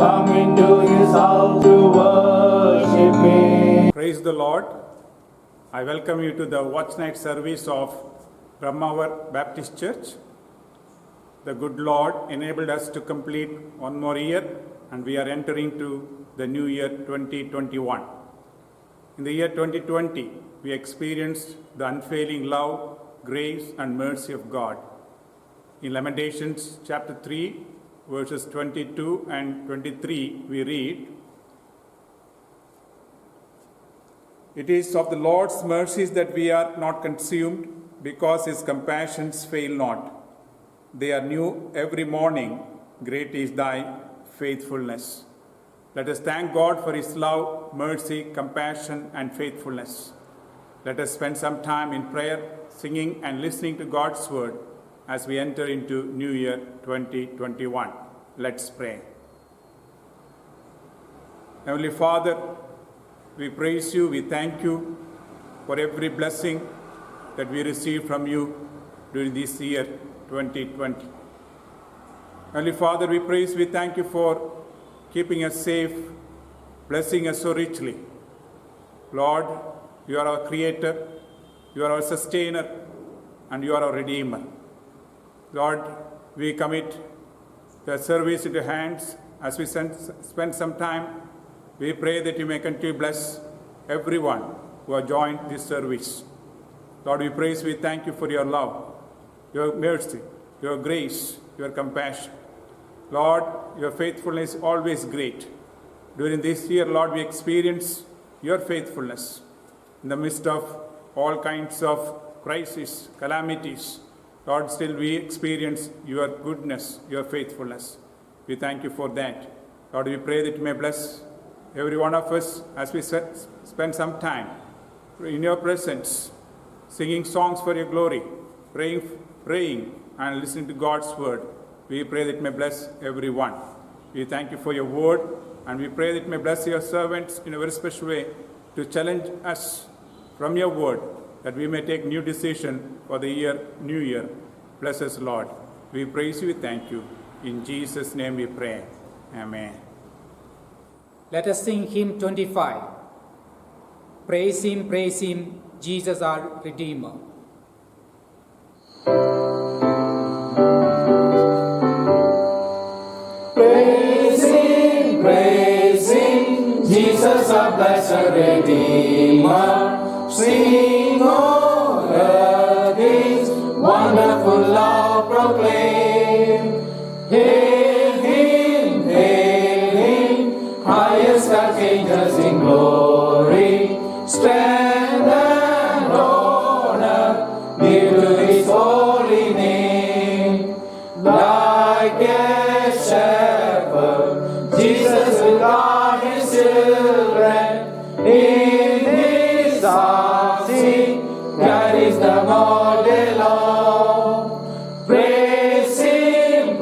Come into His house to worship Him. Praise the Lord. I welcome you to the Watch Night service of Brahmavar Baptist Church. The good Lord enabled us to complete one more year, and we are entering to the new year 2021. In the year 2020, we experienced the unfailing love, grace, and mercy of God. In Lamentations chapter 3, verses 22 and 23, we read, "It is of the Lord's mercies that we are not consumed, because His compassions fail not. They are new every morning. Great is thy faithfulness." Let us thank God for His love, mercy, compassion, and faithfulness. Let us spend some time in prayer, singing, and listening to God's word as we enter into New Year 2021. Let's pray. Heavenly Father, we praise you, we thank you for every blessing that we receive from you during this year 2020. Heavenly Father, we praise, we thank you for keeping us safe, blessing us so richly. Lord, you are our creator, you are our sustainer, and you are our redeemer. Lord, we commit the service into your hands. As we spend some time, we pray that you may continue to bless everyone who has joined this service. Lord, we praise, we thank you for your love, your mercy, your grace, your compassion. Lord, your faithfulness is always great. During this year, Lord, we experience your faithfulness in the midst of all kinds of crises, calamities. Lord, still we experience your goodness, your faithfulness. We thank you for that. Lord, we pray that you may bless every one of us as we spend some time in your presence, singing songs for your glory, praying and listening to God's word. We pray that you may bless everyone. We thank you for your word, and we pray that you may bless your servants in a very special way to challenge us from your word, that we may take new decision for the new year. Bless us, Lord. We praise you, we thank you. In Jesus' name we pray. Amen. Let us sing hymn 25. Praise Him, Jesus our Redeemer. Praise Him, Jesus our blessed Redeemer. Sing, O earth, His wonderful love proclaim. Hail Him, highest archangels in glory. Strength and honor be to His holy name. Like a shepherd, Jesus will guard His children. In His arms He carries them all day long. Praise Him,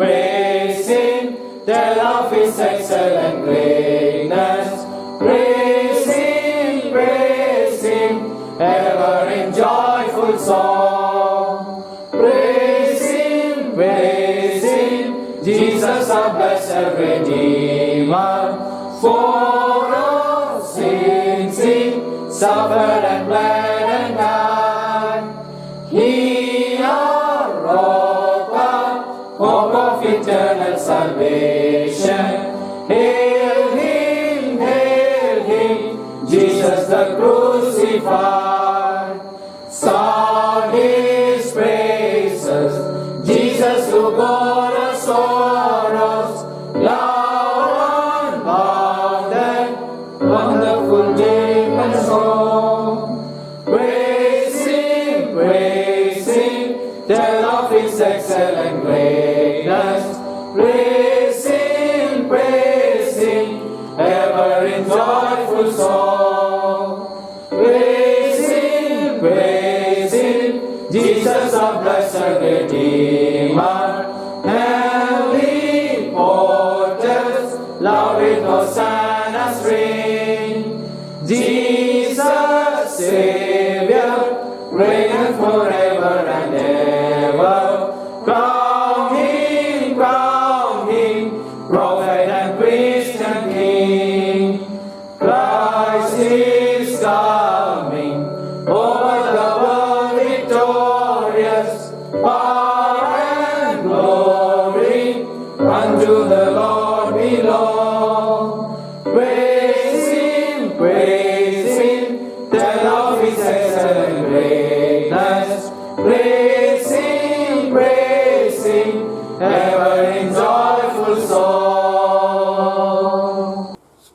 tell of His excellent greatness. Praise Him, ever in joyful song. Praise Him, Jesus our blessed Redeemer. For our sins He suffered and bled and died. He our rock, our hope of eternal salvation. Hail Him, Jesus the crucified. Sound His praises, Jesus who bore our sorrows. Loud unbounded, wonderful deep and strong. Praise Him, tell of His excellent greatness. Praise Him, ever in joyful song. Praise Him, Jesus our blessed Redeemer. Heavenly portals, loud with Hosanna's ring. Jesus, Savior, reigneth forever and ever. Crown Him, prophet and priest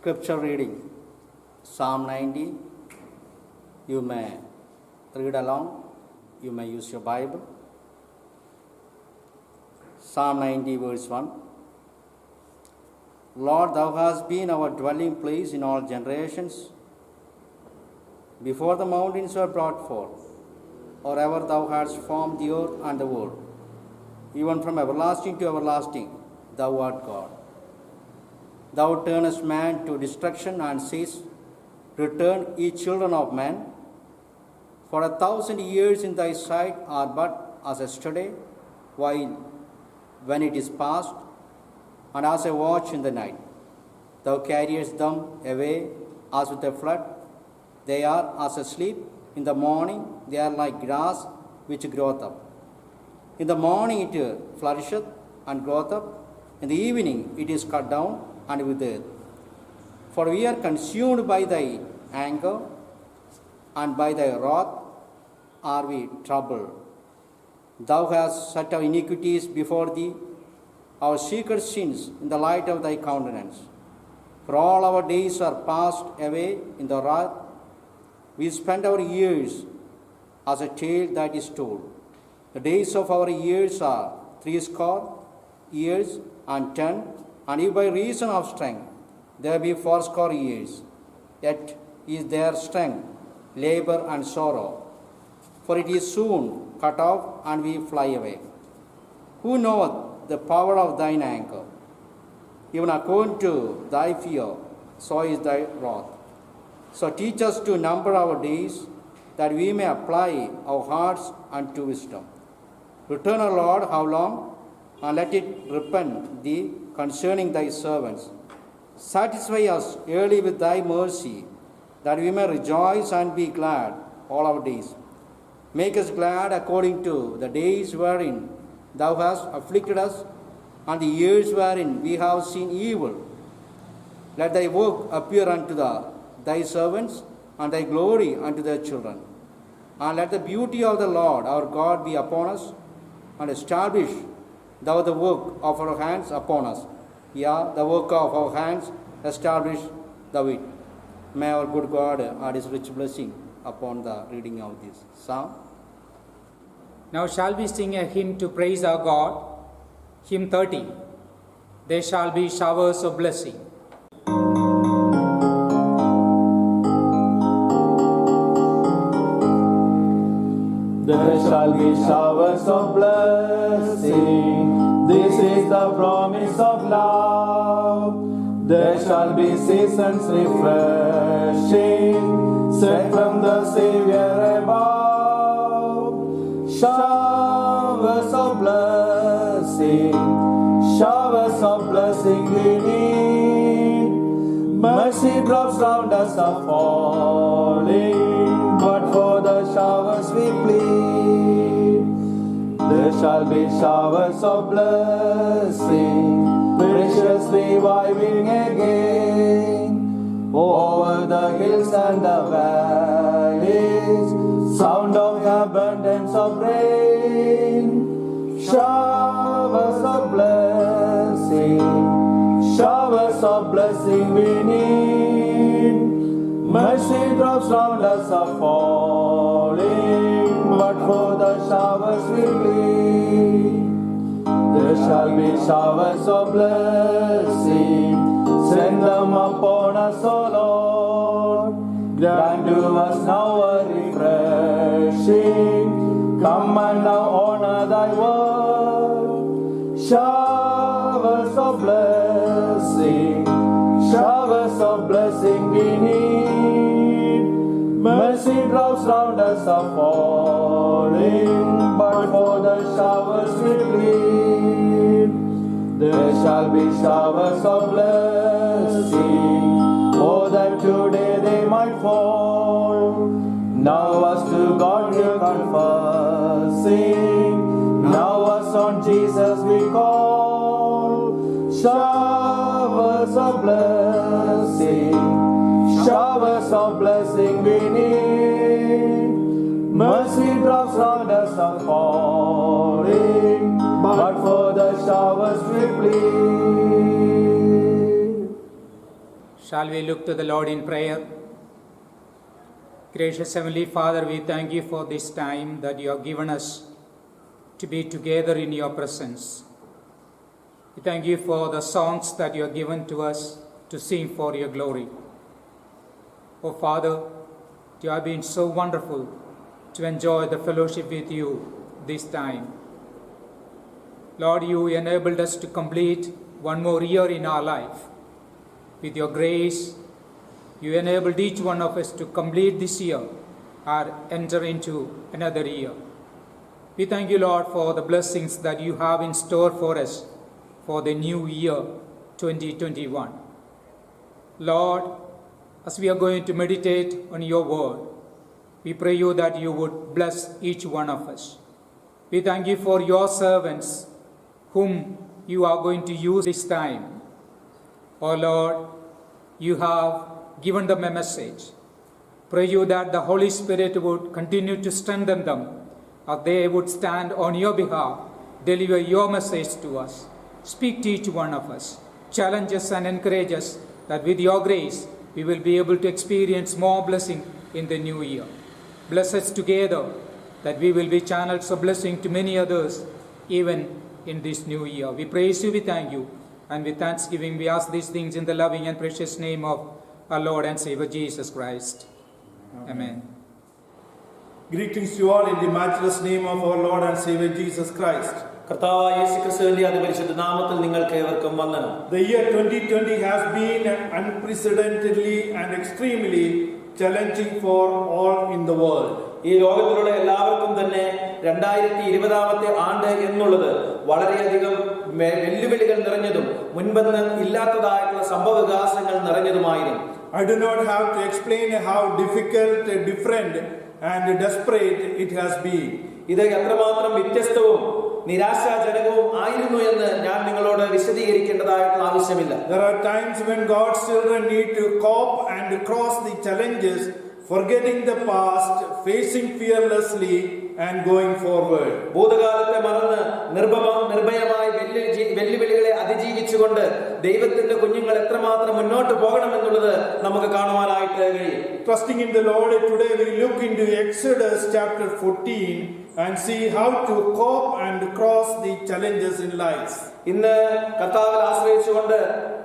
Scripture reading, Psalm 90. You may read along, you may use your Bible. Psalm 90 verse 1. Lord, thou hast been our dwelling place in all generations. Before the mountains were brought forth, or ever thou hast formed the earth and the world, even from everlasting to everlasting, thou art God. Thou turnest man to destruction and sayest, Return, ye children of men. For 1,000 years in thy sight are but as yesterday, while when it is past, and as a watch in the night. Thou carriest them away as with a flood. They are as asleep. In the morning they are like grass which groweth up. In the morning it flourisheth and groweth up. In the evening it is cut down and withereth. For we are consumed by thy anger, and by thy wrath are we troubled. Thou hast set our iniquities before thee, our secret sins in the light of thy countenance. For all our days are passed away in the wrath. We spend our years as a tale that is told. The days of our years are 60 years and 10, and if by reason of strength there be 80 years, yet is their strength labor and sorrow. For it is soon cut off, and we fly away. Who knoweth the power of thine anger? Even according to thy fear, so is thy wrath. So teach us to number our days, that we may apply our hearts unto wisdom. Return, O Lord, how long? And let it repent thee concerning thy servants. Satisfy us early with thy mercy, that we may rejoice and be glad all our days. Make us glad according to the days wherein thou hast afflicted us, and the years wherein we have seen evil. Let thy work appear unto thy servants, and thy glory unto their children. And let the beauty of the Lord our God be upon us, and establish thou the work of our hands upon us. Yeah, the work of our hands establish thou it. May our good God add his rich blessing upon the reading of this psalm. Now shall we sing a hymn to praise our God? Hymn 30. There shall be showers of blessing. There shall be showers of blessing. This is the promise of love. There shall be seasons refreshing, sent from the Savior above. Showers of blessing, showers of blessing we need. Mercy drops round us are falling, but for the showers we plead. There shall be showers of blessing, precious reviving again. Over the hills and the valleys, sound of abundance of rain. Showers of blessing, showers of blessing we need. Mercy drops round us are falling, but for the showers we plead. There shall be showers of blessing, send them upon us, O Lord. Grant to us now a refreshing, come and now honor thy word. Showers of blessing, showers of blessing we need. Mercy drops round us are falling, but for the showers we plead. There shall be showers of blessing, oh that today they might fall. Now us to God we're confessing, now us on Jesus we call. Showers of blessing, showers of blessing we need. Mercy drops round us are falling, but for the showers we plead. Shall we look to the Lord in prayer? Gracious Heavenly Father, we thank you for this time that you have given us to be together in your presence. We thank you for the songs that you have given to us to sing for your glory. Oh Father, you have been so wonderful to enjoy the fellowship with you this time. Lord, you enabled us to complete one more year in our life. With your grace, you enabled each one of us to complete this year or enter into another year. We thank you, Lord, for the blessings that you have in store for us for the new year 2021. Lord, as we are going to meditate on your word, we pray you that you would bless each one of us. We thank you for your servants whom you are going to use this time. Oh Lord, you have given them a message. Pray you that the Holy Spirit would continue to strengthen them, or they would stand on your behalf, deliver your message to us. Speak to each one of us, challenge us and encourage us that with your grace we will be able to experience more blessing in the new year. Bless us together that we will be channels of blessing to many others even in this new year. We praise you, we thank you, and with thanksgiving we ask these things in the loving and precious name of our Lord and Savior Jesus Christ. Amen. Greetings to all in the matchless name of our Lord and Savior Jesus Christ. കർത്താവായ യേശുക്രിസ്തുവിന്റെ അതിപരിശുദ്ധ നാമത്തിൽ നിങ്ങൾക്ക് ഏവർക്കും വന്ദനം. The year 2020 has been unprecedentedly and extremely challenging for all in the world. ഈ ലോകത്തിലുള്ള എല്ലാവർക്കും തന്നെ 2020 ആണ്ട് എന്നുള്ളത് വളരെയധികം വെല്ലുവിളികൾ നിറഞ്ഞതും മുൻപെന്ന് ഇല്ലാത്തതായിട്ടുള്ള സംഭവവികാസങ്ങൾ നിറഞ്ഞതുമായിരുന്നു. I do not have to explain how difficult, different and desperate it has been. ഇത് എത്രമാത്രം വ്യത്യസ്തവും നിരാശാജനകവും ആയിരുന്നു എന്ന് ഞാൻ നിങ്ങളോട് വിശദീകരിക്കേണ്ടതായിട്ടുള്ള ആവശ്യമില്ല. There are times when God's children need to cope and cross the challenges, forgetting the past, facing fearlessly and going forward. ഭൂതകാലത്തെ മറന്ന് നിർഭയമായി വെല്ലുവിളികളെ അതിജീവിച്ചുകൊണ്ട് ദൈവത്തിന്റെ കുഞ്ഞുങ്ങൾ എത്രമാത്രം മുന്നോട്ട് പോകണമെന്നുള്ളത് നമുക്ക് കാണുവാനായിട്ട് കഴിയും. Trusting in the Lord, today we look into Exodus chapter 14 and see how to cope and cross the challenges in life. ഇന്ന് കർത്താവിൽ ആശ്രയിച്ചുകൊണ്ട്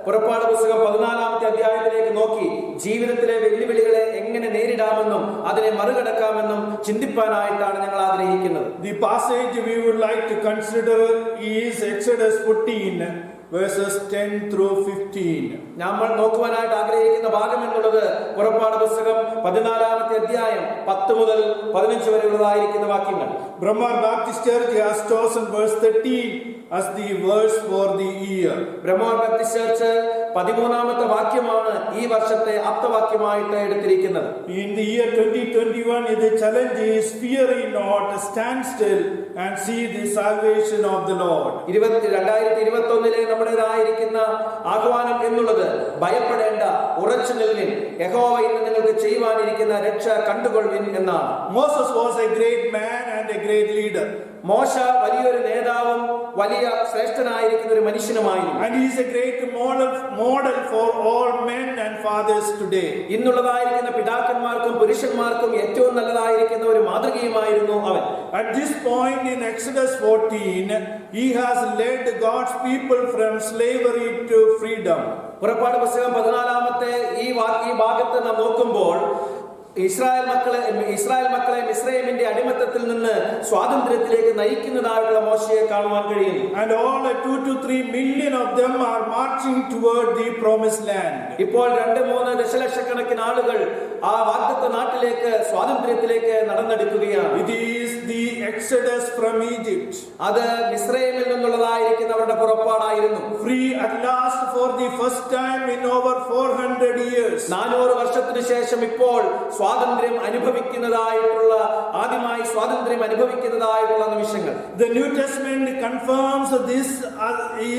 പുറപ്പാട് പുസ്തകം 14-ാമത്തെ അധ്യായത്തിലേക്ക് നോക്കി ജീവിതത്തിലെ വെല്ലുവിളികളെ എങ്ങനെ നേരിടാമെന്നും അതിനെ മറികടക്കാമെന്നും ചിന്തിപ്പാനായിട്ടാണ് ഞങ്ങൾ ആഗ്രഹിക്കുന്നത്. The passage we would like to consider is Exodus 14 verses 10 through 15. നമ്മൾ നോക്കുവാനായിട്ട് ആഗ്രഹിക്കുന്ന ഭാഗം എന്നുള്ളത് പുറപ്പാട് പുസ്തകം 14-ാമത്തെ അധ്യായം 10 മുതൽ 15 വരെയുള്ളതായിരിക്കുന്ന വാക്യങ്ങൾ. Brahma Baptist Church has chosen verse 13 as the verse for the year. ബ്രഹ്മ ബാപ്റ്റിസ്റ്റ് ചർച്ച് 13-ാമത്തെ വാക്യമാണ് ഈ വർഷത്തെ ആപ്തവാക്യമായിട്ട് എടുത്തിരിക്കുന്നത്. In the year 2021, the challenge is fear ye not, stand still and see the salvation of the Lord. 2021 നമ്മുടേതായിരിക്കുന്ന ആഹ്വാനം എന്നുള്ളത് ഭയപ്പെടേണ്ട, ഉറച്ചു നിൽവിൻ, യഹോവയിൽ നിങ്ങൾക്ക് ചെയ്യുവാനിരിക്കുന്ന രക്ഷ കണ്ടുകൊള്ളുവിൻ എന്നാണ്. Moses was a great man and a great leader. മോശ വലിയൊരു നേതാവും വലിയ ശ്രേഷ്ഠനായിരിക്കുന്ന ഒരു മനുഷ്യനുമായിരുന്നു. And he is a great model for all men and fathers today. ഇന്നുള്ളതായിരിക്കുന്ന പിതാക്കന്മാർക്കും പുരുഷന്മാർക്കും ഏറ്റവും നല്ലതായിരിക്കുന്ന ഒരു മാതൃകയുമായിരുന്നു അവൻ. At this point in Exodus 14, he has led God's people from slavery to freedom. പുറപ്പാട് പുസ്തകം 14-ാമത്തെ ഈ ഭാഗത്ത് നാം നോക്കുമ്പോൾ ഇസ്രായേൽ മക്കളെ മിസ്രയീമിന്റെ അടിമത്തത്തിൽ നിന്ന് സ്വാതന്ത്ര്യത്തിലേക്ക് നയിക്കുന്നതായുള്ള മോശയെ കാണുവാൻ കഴിയുന്നു. And all 2 to 3 million of them are marching toward the promised land. ഇപ്പോൾ 2-3 ദശലക്ഷക്കണക്കിന് ആളുകൾ ആ വാഗ്ദത്ത നാട്ടിലേക്ക് സ്വാതന്ത്ര്യത്തിലേക്ക് നടന്നെടുക്കുകയാണ്. It is the Exodus from Egypt. അത് മിസ്രയീമിൽ നിന്നുള്ളതായിരിക്കുന്ന അവരുടെ പുറപ്പാടായിരുന്നു. Free at last for the first time in over 400 years. 400 വർഷത്തിന് ശേഷം ഇപ്പോൾ സ്വാതന്ത്ര്യം അനുഭവിക്കുന്നതായിട്ടുള്ള നിമിഷങ്ങൾ. The New Testament confirms this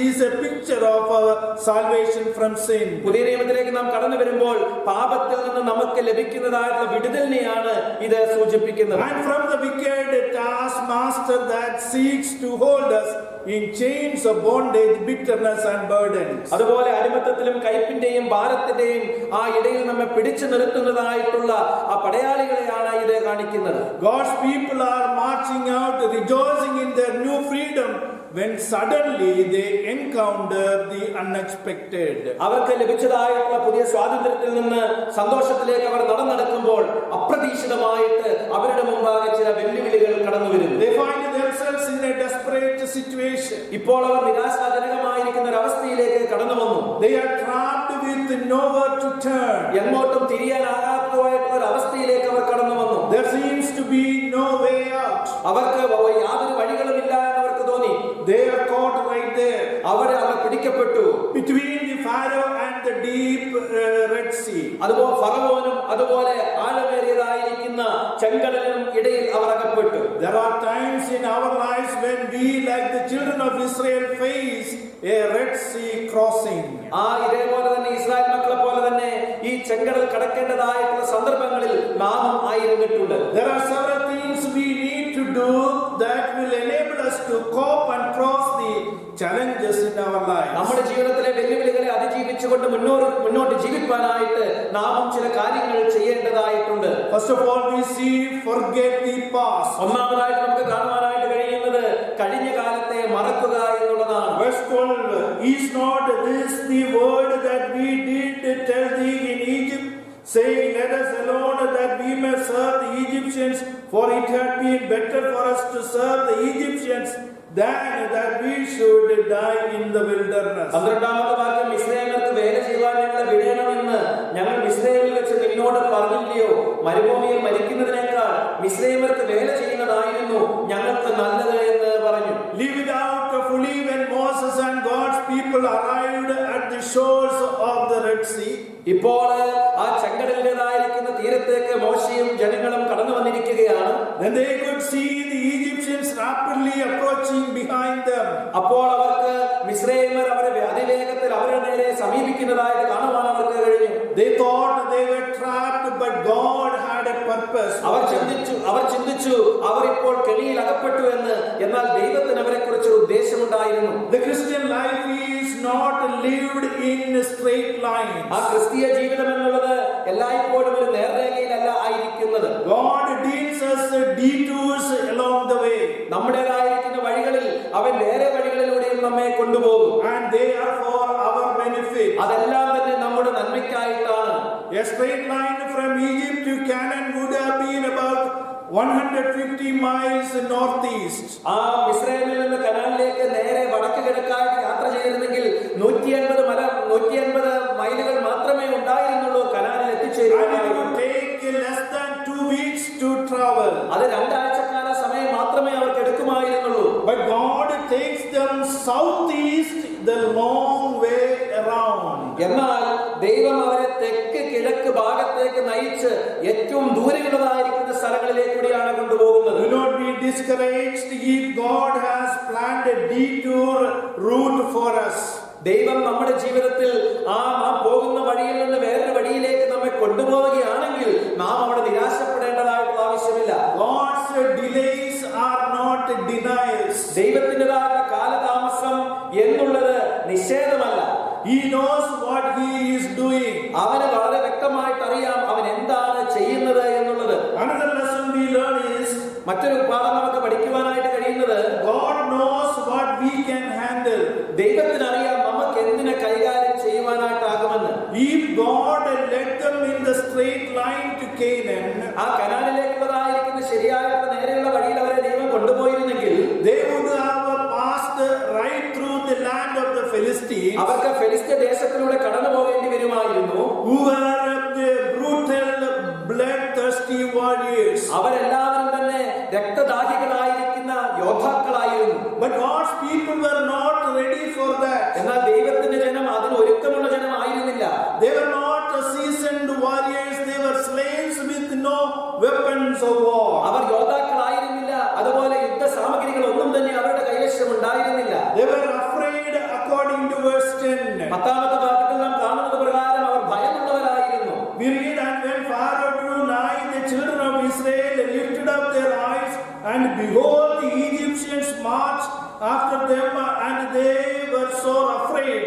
is a picture of our salvation from sin. പുതിയ നിയമത്തിലേക്ക് നാം കടന്നു വരുമ്പോൾ പാപത്തിൽ നിന്ന് നമുക്ക് ലഭിക്കുന്നതായിട്ടുള്ള വിടുതലിനെയാണ് ഇത് സൂചിപ്പിക്കുന്നത്. And from the wicked taskmaster that seeks to hold us in chains of bondage, bitterness and burdens. അതുപോലെ അടിമത്തത്തിലും കയ്പിന്റെയും ഭാരത്തിന്റെയും ആ ഇടയിൽ നമ്മെ പിടിച്ചു നിർത്തുന്നതായിട്ടുള്ള ആ പടയാളികളെയാണ് ഇത് കാണിക്കുന്നത്. God's people are marching out, rejoicing in their new freedom, when suddenly they encounter the unexpected. അവർക്ക് ലഭിച്ചതായിട്ടുള്ള പുതിയ സ്വാതന്ത്ര്യത്തിൽ നിന്ന് സന്തോഷത്തിലേക്ക് അവർ നടന്നെടുക്കുമ്പോൾ അപ്രതീക്ഷിതമായിട്ട് അവരുടെ മുമ്പാകെ ചില വെല്ലുവിളികൾ കടന്നു വരുന്നു. They find themselves in a desperate situation. ഇപ്പോൾ അവർ നിരാശാജനകമായിരിക്കുന്ന ഒരു അവസ്ഥയിലേക്ക് കടന്നു വന്നു. They are trapped with nowhere to turn. എങ്ങോട്ടും തിരിയാനാകാത്തതായിട്ടുള്ള ഒരു അവസ്ഥയിലേക്ക് അവർ കടന്നു വന്നു. There seems to be no way out. അവർക്ക് യാതൊരു വഴികളും ഇല്ല എന്ന് അവർക്ക് തോന്നി. They are caught right there. Our പിടിക്കപ്പെട്ടു. Between the Pharaoh and the deep Red Sea. അതുപോലെ ഫറവോനും അതുപോലെ ആഴമേറിയതായിരിക്കുന്ന ചെങ്കടലിനും ഇടയിൽ അവർ അകപ്പെട്ടു. There are times in our lives when we, like the children of Israel, face a Red Sea crossing. ഇതേപോലെ തന്നെ Israel മക്കളെ പോലെ തന്നെ ഈ ചെങ്കടൽ കടക്കേണ്ടതായിട്ടുള്ള സന്ദർഭങ്ങളിൽ നാമും ആയിരുന്നിട്ടുണ്ട്. There are several things we need to do that will enable us to cope and cross the challenges in our lives. നമ്മുടെ ജീവിതത്തിലെ വെല്ലുവിളികളെ അതിജീവിച്ചുകൊണ്ട് മുന്നോട്ട് ജീവിക്കാനായിട്ട് നാമും ചില കാര്യങ്ങൾ ചെയ്യേണ്ടതായിട്ടുണ്ട്. First of all, we see forget the past. ഒന്നാമതായിട്ട് നമുക്ക് കാണുവാനായിട്ട് കഴിയുന്നത് കഴിഞ്ഞ കാലത്തെ മറക്കുക എന്നുള്ളതാണ്. Verse 12, is not this the word that we did tell thee in Egypt, saying, let us alone that we may serve the Egyptians, for it had been better for us to serve the Egyptians than that we should die in the wilderness. 12ാമത്തെ വാക്യം, മിസ്രയീമ്യർക്ക് വേല ചെയ്യുവാൻ ഞങ്ങളെ വിടണമെന്ന് ഞങ്ങൾ മിസ്രയീമിൽ വെച്ച് നിന്നോട് പറഞ്ഞില്ലയോ? മരുഭൂമിയിൽ മരിക്കുന്നതിനേക്കാൾ മിസ്രയീമ്യർക്ക് വേല ചെയ്യുന്നതായിരുന്നു ഞങ്ങൾക്ക് നല്ലത് എന്ന് പറഞ്ഞു. Leave it out fully when Moses and God's people arrived at the shores of the Red Sea. ഇപ്പോൾ ആ ചെങ്കടലിന്റേതായിരിക്കുന്ന തീരത്തേക്ക് മോശയും ജനങ്ങളും കടന്നു വന്നിരിക്കുകയാണ്. Then they could see the Egyptians rapidly approaching behind them. അപ്പോൾ അവർക്ക് മിസ്രയീമ്യർ അവരെ അതിവേഗത്തിൽ അവരുടെ നേരെ സമീപിക്കുന്നതായിട്ട് കാണുവാൻ അവർക്ക് കഴിഞ്ഞു. They thought they were trapped, but God had a purpose. അവർ ചിന്തിച്ചു അവർ ഇപ്പോൾ കെണിയിൽ അകപ്പെട്ടു എന്ന്. എന്നാൽ ദൈവത്തിന് അവരെ കുറിച്ച് ഒരു ഉദ്ദേശമുണ്ടായിരുന്നു. The Christian life is not lived in straight lines. ആ ക്രിസ്തീയ ജീവിതം എന്നുള്ളത് എല്ലായ്പ്പോഴും ഒരു നേർരേഖയിലല്ല ആയിരിക്കുന്നത്. God deals us detours along the way. നമ്മുടേതായിരിക്കുന്ന വഴികളിൽ അവൻ വേറെ വഴികളിലൂടെയും നമ്മെ കൊണ്ടുപോകും. And they are for our benefit. അതെല്ലാം തന്നെ നമ്മുടെ നന്മയ്ക്കായിട്ടാണ്. A straight line from Egypt to Canaan would have been about 150 miles northeast. ആ മിസ്രയീമിൽ നിന്ന് കനാനിലേക്ക് നേരെ വടക്ക് കിഴക്കായിട്ട് യാത്ര ചെയ്തിരുന്നെങ്കിൽ 180 മൈലുകൾ മാത്രമേ ഉണ്ടായിരുന്നുള്ളൂ കനാനിൽ എത്തിച്ചേരുവാൻ. And it would take less than 2 weeks to travel. അത് 2 ആഴ്ചക്കാല സമയം മാത്രമേ അവർക്ക് എടുക്കുമായിരുന്നുള്ളൂ. But God takes them southeast, the long way around. എന്നാൽ ദൈവം അവരെ തെക്ക് കിഴക്ക് ഭാഗത്തേക്ക് നയിച്ച് ഏറ്റവും ദൂരെയുള്ളതായിരിക്കുന്ന സ്ഥലങ്ങളിലേക്കൂടിയാണ് കൊണ്ടുപോകുന്നത്. Do not be discouraged if God has planned a detour route for us. ദൈവം നമ്മുടെ ജീവിതത്തിൽ നാം പോകുന്ന വഴിയിൽ നിന്ന് വേറൊരു വഴിയിലേക്ക് നമ്മെ കൊണ്ടുപോവുകയാണെങ്കിൽ നാം അവിടെ നിരാശപ്പെടേണ്ടതായിട്ടുള്ള ആവശ്യമില്ല. God's delays are not denials. ദൈവത്തിൻ്റെതായ കാലതാമസം എന്നുള്ളത് നിഷേധമല്ല. He knows what he is doing. അവന് വളരെ വ്യക്തമായിട്ട് അറിയാം അവൻ എന്താണ് ചെയ്യുന്നത് എന്നുള്ളത്. Another lesson we learn is, മറ്റൊരു പാഠം നമുക്ക് പഠിക്കുവാനായിട്ട് കഴിയുന്നത്, God knows what we can handle. ദൈവത്തിന് അറിയാം നമുക്ക് എന്തിനെ കൈകാര്യം ചെയ്യുവാനായിട്ടാകുമെന്ന്. If God led them in the straight line to Canaan, ആ കനാനിലേക്കുള്ളതായിരിക്കുന്ന ശരിയായിട്ടുള്ള നേരെയുള്ള വഴിയിൽ അവരെ ദൈവം കൊണ്ടുപോയിരുന്നെങ്കിൽ they would have passed right through the land of the Philistines, അവർക്ക് ഫെലിസ്ത്യ ദേശത്തിലൂടെ കടന്നു പോകേണ്ടി വരുമായിരുന്നു. who were the brutal, bloodthirsty warriors. അവരെല്ലാവരും തന്നെ രക്തദാഹികളായിരിക്കുന്ന യോദ്ധാക്കളായിരുന്നു. But God's people were not ready for that. എന്നാൽ ദൈവത്തിന്റെ ജനം അതിന് ഒരുക്കമുള്ള ജനമായിരുന്നില്ല. They were not seasoned warriors. They were slaves with no weapons of war. അവർ യോദ്ധാക്കളായിരുന്നില്ല. അതുപോലെ യുദ്ധ സാമഗ്രികൾ ഒന്നും തന്നെ അവരുടെ കൈവശം ഉണ്ടായിരുന്നില്ല. They were afraid according to verse 10. 10ാമത്തെ വാക്യത്തിൽ നാം കാണുന്നത് പ്രകാരം അവർ ഭയമുള്ളവരായിരുന്നു. We read, and when Pharaoh drew nigh, the children of Israel lifted up their eyes, and behold, the Egyptians marched after them, and they were sore afraid.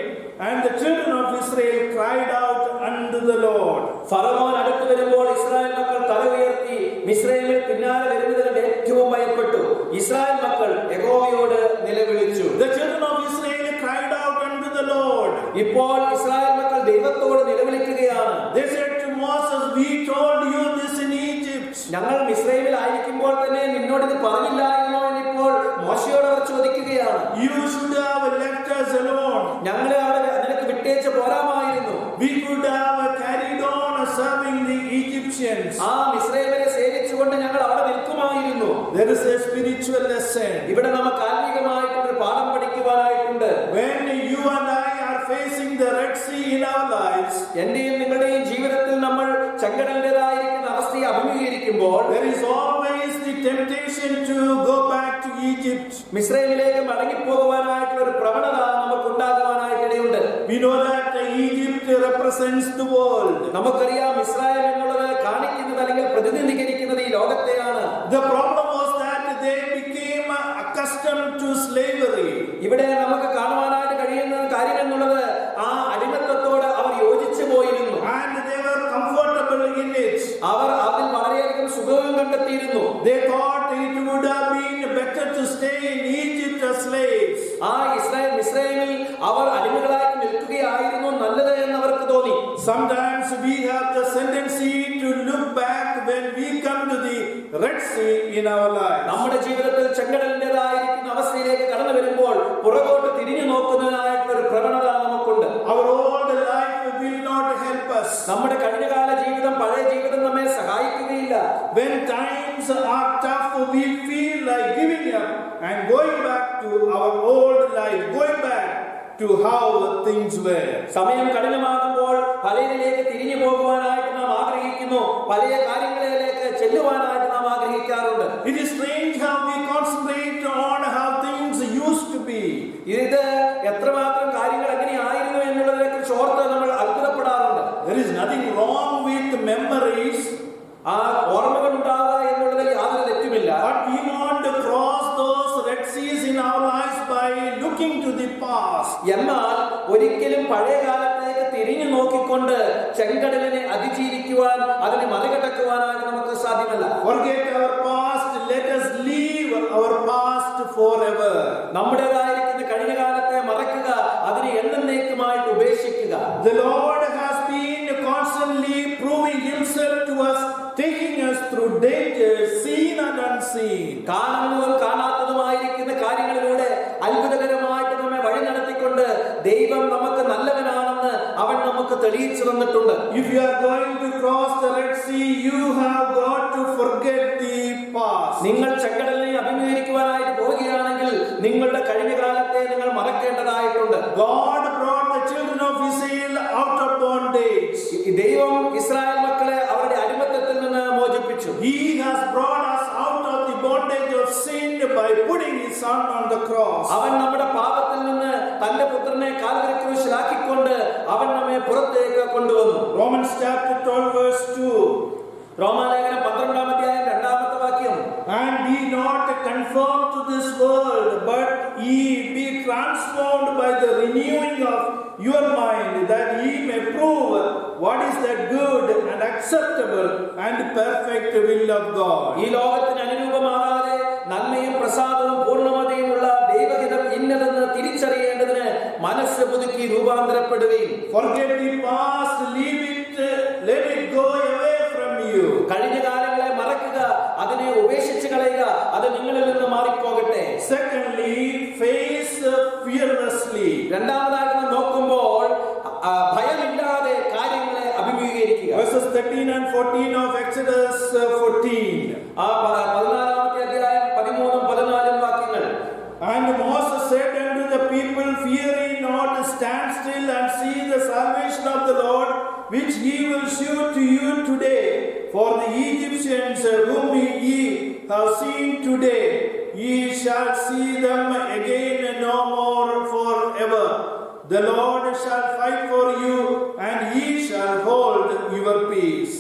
And the children of Israel cried out unto the Lord. ഫറവോൻ അടുത്തു വരുമ്പോൾ Israel മക്കൾ തല ഉയർത്തി മിസ്രയീമിൽ പിന്നാലെ വരുന്നതിന് ഏറ്റവും ഭയപ്പെട്ടു. ഇസ്രായേൽ മക്കൾ യഹോവയോട് നിലവിളിച്ചു. The children of Israel cried out unto the Lord. ഇപ്പോൾ ഇസ്രായേൽ മക്കൾ ദൈവത്തോട് നിലവിളിക്കുകയാണ്. They said to Moses, we told you this in Egypt. ഞങ്ങൾ മിസ്രയീമിൽ ആയിരിക്കുമ്പോൾ തന്നെ നിന്നോട് ഇത് പറഞ്ഞില്ലായിരുന്നോ എന്നിപ്പോൾ മോശയോട് അവർ ചോദിക്കുകയാണ്. You should have left us alone. ഞങ്ങളെ അവിടെ നിനക്ക് വിട്ടേച്ച് പോരാമായിരുന്നു. We could have carried on serving the Egyptians. ആ മിസ്രയീമിനെ സേവിച്ചുകൊണ്ട് ഞങ്ങൾ അവിടെ നിൽക്കുമായിരുന്നു. There is a spiritual lesson. ഇവിടെ നമുക്ക് ആത്മീകമായിട്ടൊരു പാഠം പഠിക്കുവാനായിട്ടുണ്ട്. When you and I are facing the Red Sea in our lives, എന്റെയും നിങ്ങളുടെയും ജീവിതത്തിൽ നമ്മൾ ചെങ്കടലിന്റേതായിരിക്കുന്ന അവസ്ഥയെ അഭിമുഖീകരിക്കുമ്പോൾ there is always the temptation to go back to Egypt. മിസ്രയീമിലേക്ക് മടങ്ങിപ്പോകുവാനായിട്ടുള്ള ഒരു പ്രവണത നമുക്ക് ഉണ്ടാകുവാനായിട്ടിടയുണ്ട്. We know that Egypt represents the world. നമുക്കറിയാം ഇസ്രായേൽ എന്നുള്ളത് കാണിക്കുന്നത് അല്ലെങ്കിൽ പ്രതിനിധീകരിക്കുന്നത് ഈ ലോകത്തെയാണ്. The problem was that they became accustomed to slavery. ഇവിടെ നമുക്ക് കാണുവാനായിട്ട് കഴിയുന്ന കാര്യം എന്നുള്ളത് ആ അടിമത്തത്തോട് അവർ യോജിച്ചു പോയിരുന്നു. And they were comfortable in it. അവർ അതിൽ വളരെയധികം സുഖവും കണ്ടെത്തിയിരുന്നു. They thought it would have been better to stay in Egypt as slaves. ആ മിസ്രയീമിൽ അവർ അടിമകളായിട്ട് നിൽക്കുകയായിരുന്നു നല്ലത് എന്ന് അവർക്ക് തോന്നി. Sometimes we have the tendency to look back when we come to the Red Sea in our lives. നമ്മുടെ ജീവിതത്തിൽ ചെങ്കടലിന്റേതായിരിക്കുന്ന അവസ്ഥയിലേക്ക് കടന്നു വരുമ്പോൾ പുറകോട്ട് തിരിഞ്ഞു നോക്കുന്നതിനായിട്ടുള്ള ഒരു പ്രവണത നമുക്കുണ്ട്. Our old life will not help us. നമ്മുടെ കഴിഞ്ഞകാല ജീവിതം പഴയ ജീവിതം നമ്മെ സഹായിക്കുകയില്ല. When times are tough, we feel like giving up and going back to our old life, going back to how things were. സമയം കഠിനമാകുമ്പോൾ പലതിലേക്ക് തിരിഞ്ഞു പോകുവാനായിട്ട് നാം ആഗ്രഹിക്കുന്നു. പല കാര്യങ്ങളിലേക്ക് ചെല്ലുവാനായിട്ട് നാം ആഗ്രഹിക്കാറുണ്ട്. It is strange how we concentrate on how things used to be. ഇത് എത്രമാത്രം കാര്യങ്ങൾ എങ്ങനെയായിരുന്നു എന്നുള്ളതിനെ കുറിച്ച് ഓർത്ത് നമ്മൾ അത്ഭുതപ്പെടാറുണ്ട്. There is nothing wrong with memories. ആ ഓർമ്മകൾ ഉണ്ടാവുക എന്നുള്ളതിൽ യാതൊരു തെറ്റുമില്ല. But we want to cross those Red Seas in our lives by looking to the past. എന്നാൽ ഒരിക്കലും പഴയ കാലത്തേക്ക് തിരിഞ്ഞു നോക്കിക്കൊണ്ട് ചെങ്കടലിനെ അതിജീവിക്കുവാൻ അതിനെ മറികടക്കുവാനായിട്ട് നമുക്ക് സാധ്യമല്ല. Forget our past. Let us leave our past forever. നമ്മുടേതായിരിക്കുന്ന കഴിഞ്ഞ കാലത്തെ മറക്കുക, അതിനെ എന്നേക്കുമായിട്ട് ഉപേക്ഷിക്കുക. The Lord has been constantly proving Himself to us, taking us through dangers seen and unseen. കാണുന്നതും കാണാത്തതുമായിരിക്കുന്ന കാര്യങ്ങളിലൂടെ അത്ഭുതകരമായിട്ട് നമ്മെ വഴി നടത്തിക്കൊണ്ട് ദൈവം നമുക്ക് നല്ലവനാണെന്ന് അവൻ നമുക്ക് തെളിയിച്ചു തന്നിട്ടുണ്ട്. If you are going to cross the Red Sea, you have got to forget the past. നിങ്ങൾ ചെങ്കടലിനെ അഭിമുഖീകരിക്കുവാനായിട്ട് പോവുകയാണെങ്കിൽ നിങ്ങളുടെ കഴിഞ്ഞ കാലത്തെ നിങ്ങൾ മറക്കേണ്ടതായിട്ടുണ്ട്. God brought the children of Israel out of bondage. ദൈവം ഇസ്രായേൽ മക്കളെ അവരുടെ അടിമത്തത്തിൽ നിന്ന് മോചിപ്പിച്ചു. He has brought us out of the bondage of sin by putting His Son on the cross. അവൻ നമ്മുടെ പാപത്തിൽ നിന്ന് തന്റെ പുത്രനെ കാൽവരി ക്രൂശിലാക്കിക്കൊണ്ട് അവൻ നമ്മെ പുറത്തേക്ക് കൊണ്ടുവന്നു. Romans chapter 12 verse 2. റോമാലേഖനം 12-ാം അധ്യായം 2-ാമത്തെ വാക്യം. And be not conformed to this world, but ye be transformed by the renewing of your mind, that ye may prove what is that good and acceptable and perfect will of God. ഈ ലോകത്തിന് അനുരൂപമാകാതെ നന്മയും പ്രസാദവും പൂർണ്ണമതയുമുള്ള ദൈവഹിതം ഇന്നതെന്ന് തിരിച്ചറിയേണ്ടതിന് മനസ്സ് പുതുക്കി രൂപാന്തരപ്പെടുകയും Forget the past, leave it, let it go away from you. കഴിഞ്ഞ കാലങ്ങളെ മറക്കുക, അതിനെ ഉപേക്ഷിച്ച് കളയുക, അത് നിങ്ങളിൽ നിന്ന് മാറിപ്പോകട്ടെ. Secondly, face fearlessly. രണ്ടാമതായിട്ട് നാം നോക്കുമ്പോൾ ഭയമില്ലാതെ കാര്യങ്ങളെ അഭിമുഖീകരിക്കുക. Verses 13 and 14 of Exodus 14. ആ 14-ാമത്തെ അധ്യായം 13-14 വാക്യങ്ങൾ. And Moses said unto the people, fear ye not, stand still and see the salvation of the Lord, which He will shew to you today. For the Egyptians whom ye have seen today, ye shall see them again no more forever. The Lord shall fight for you, and ye shall hold your peace.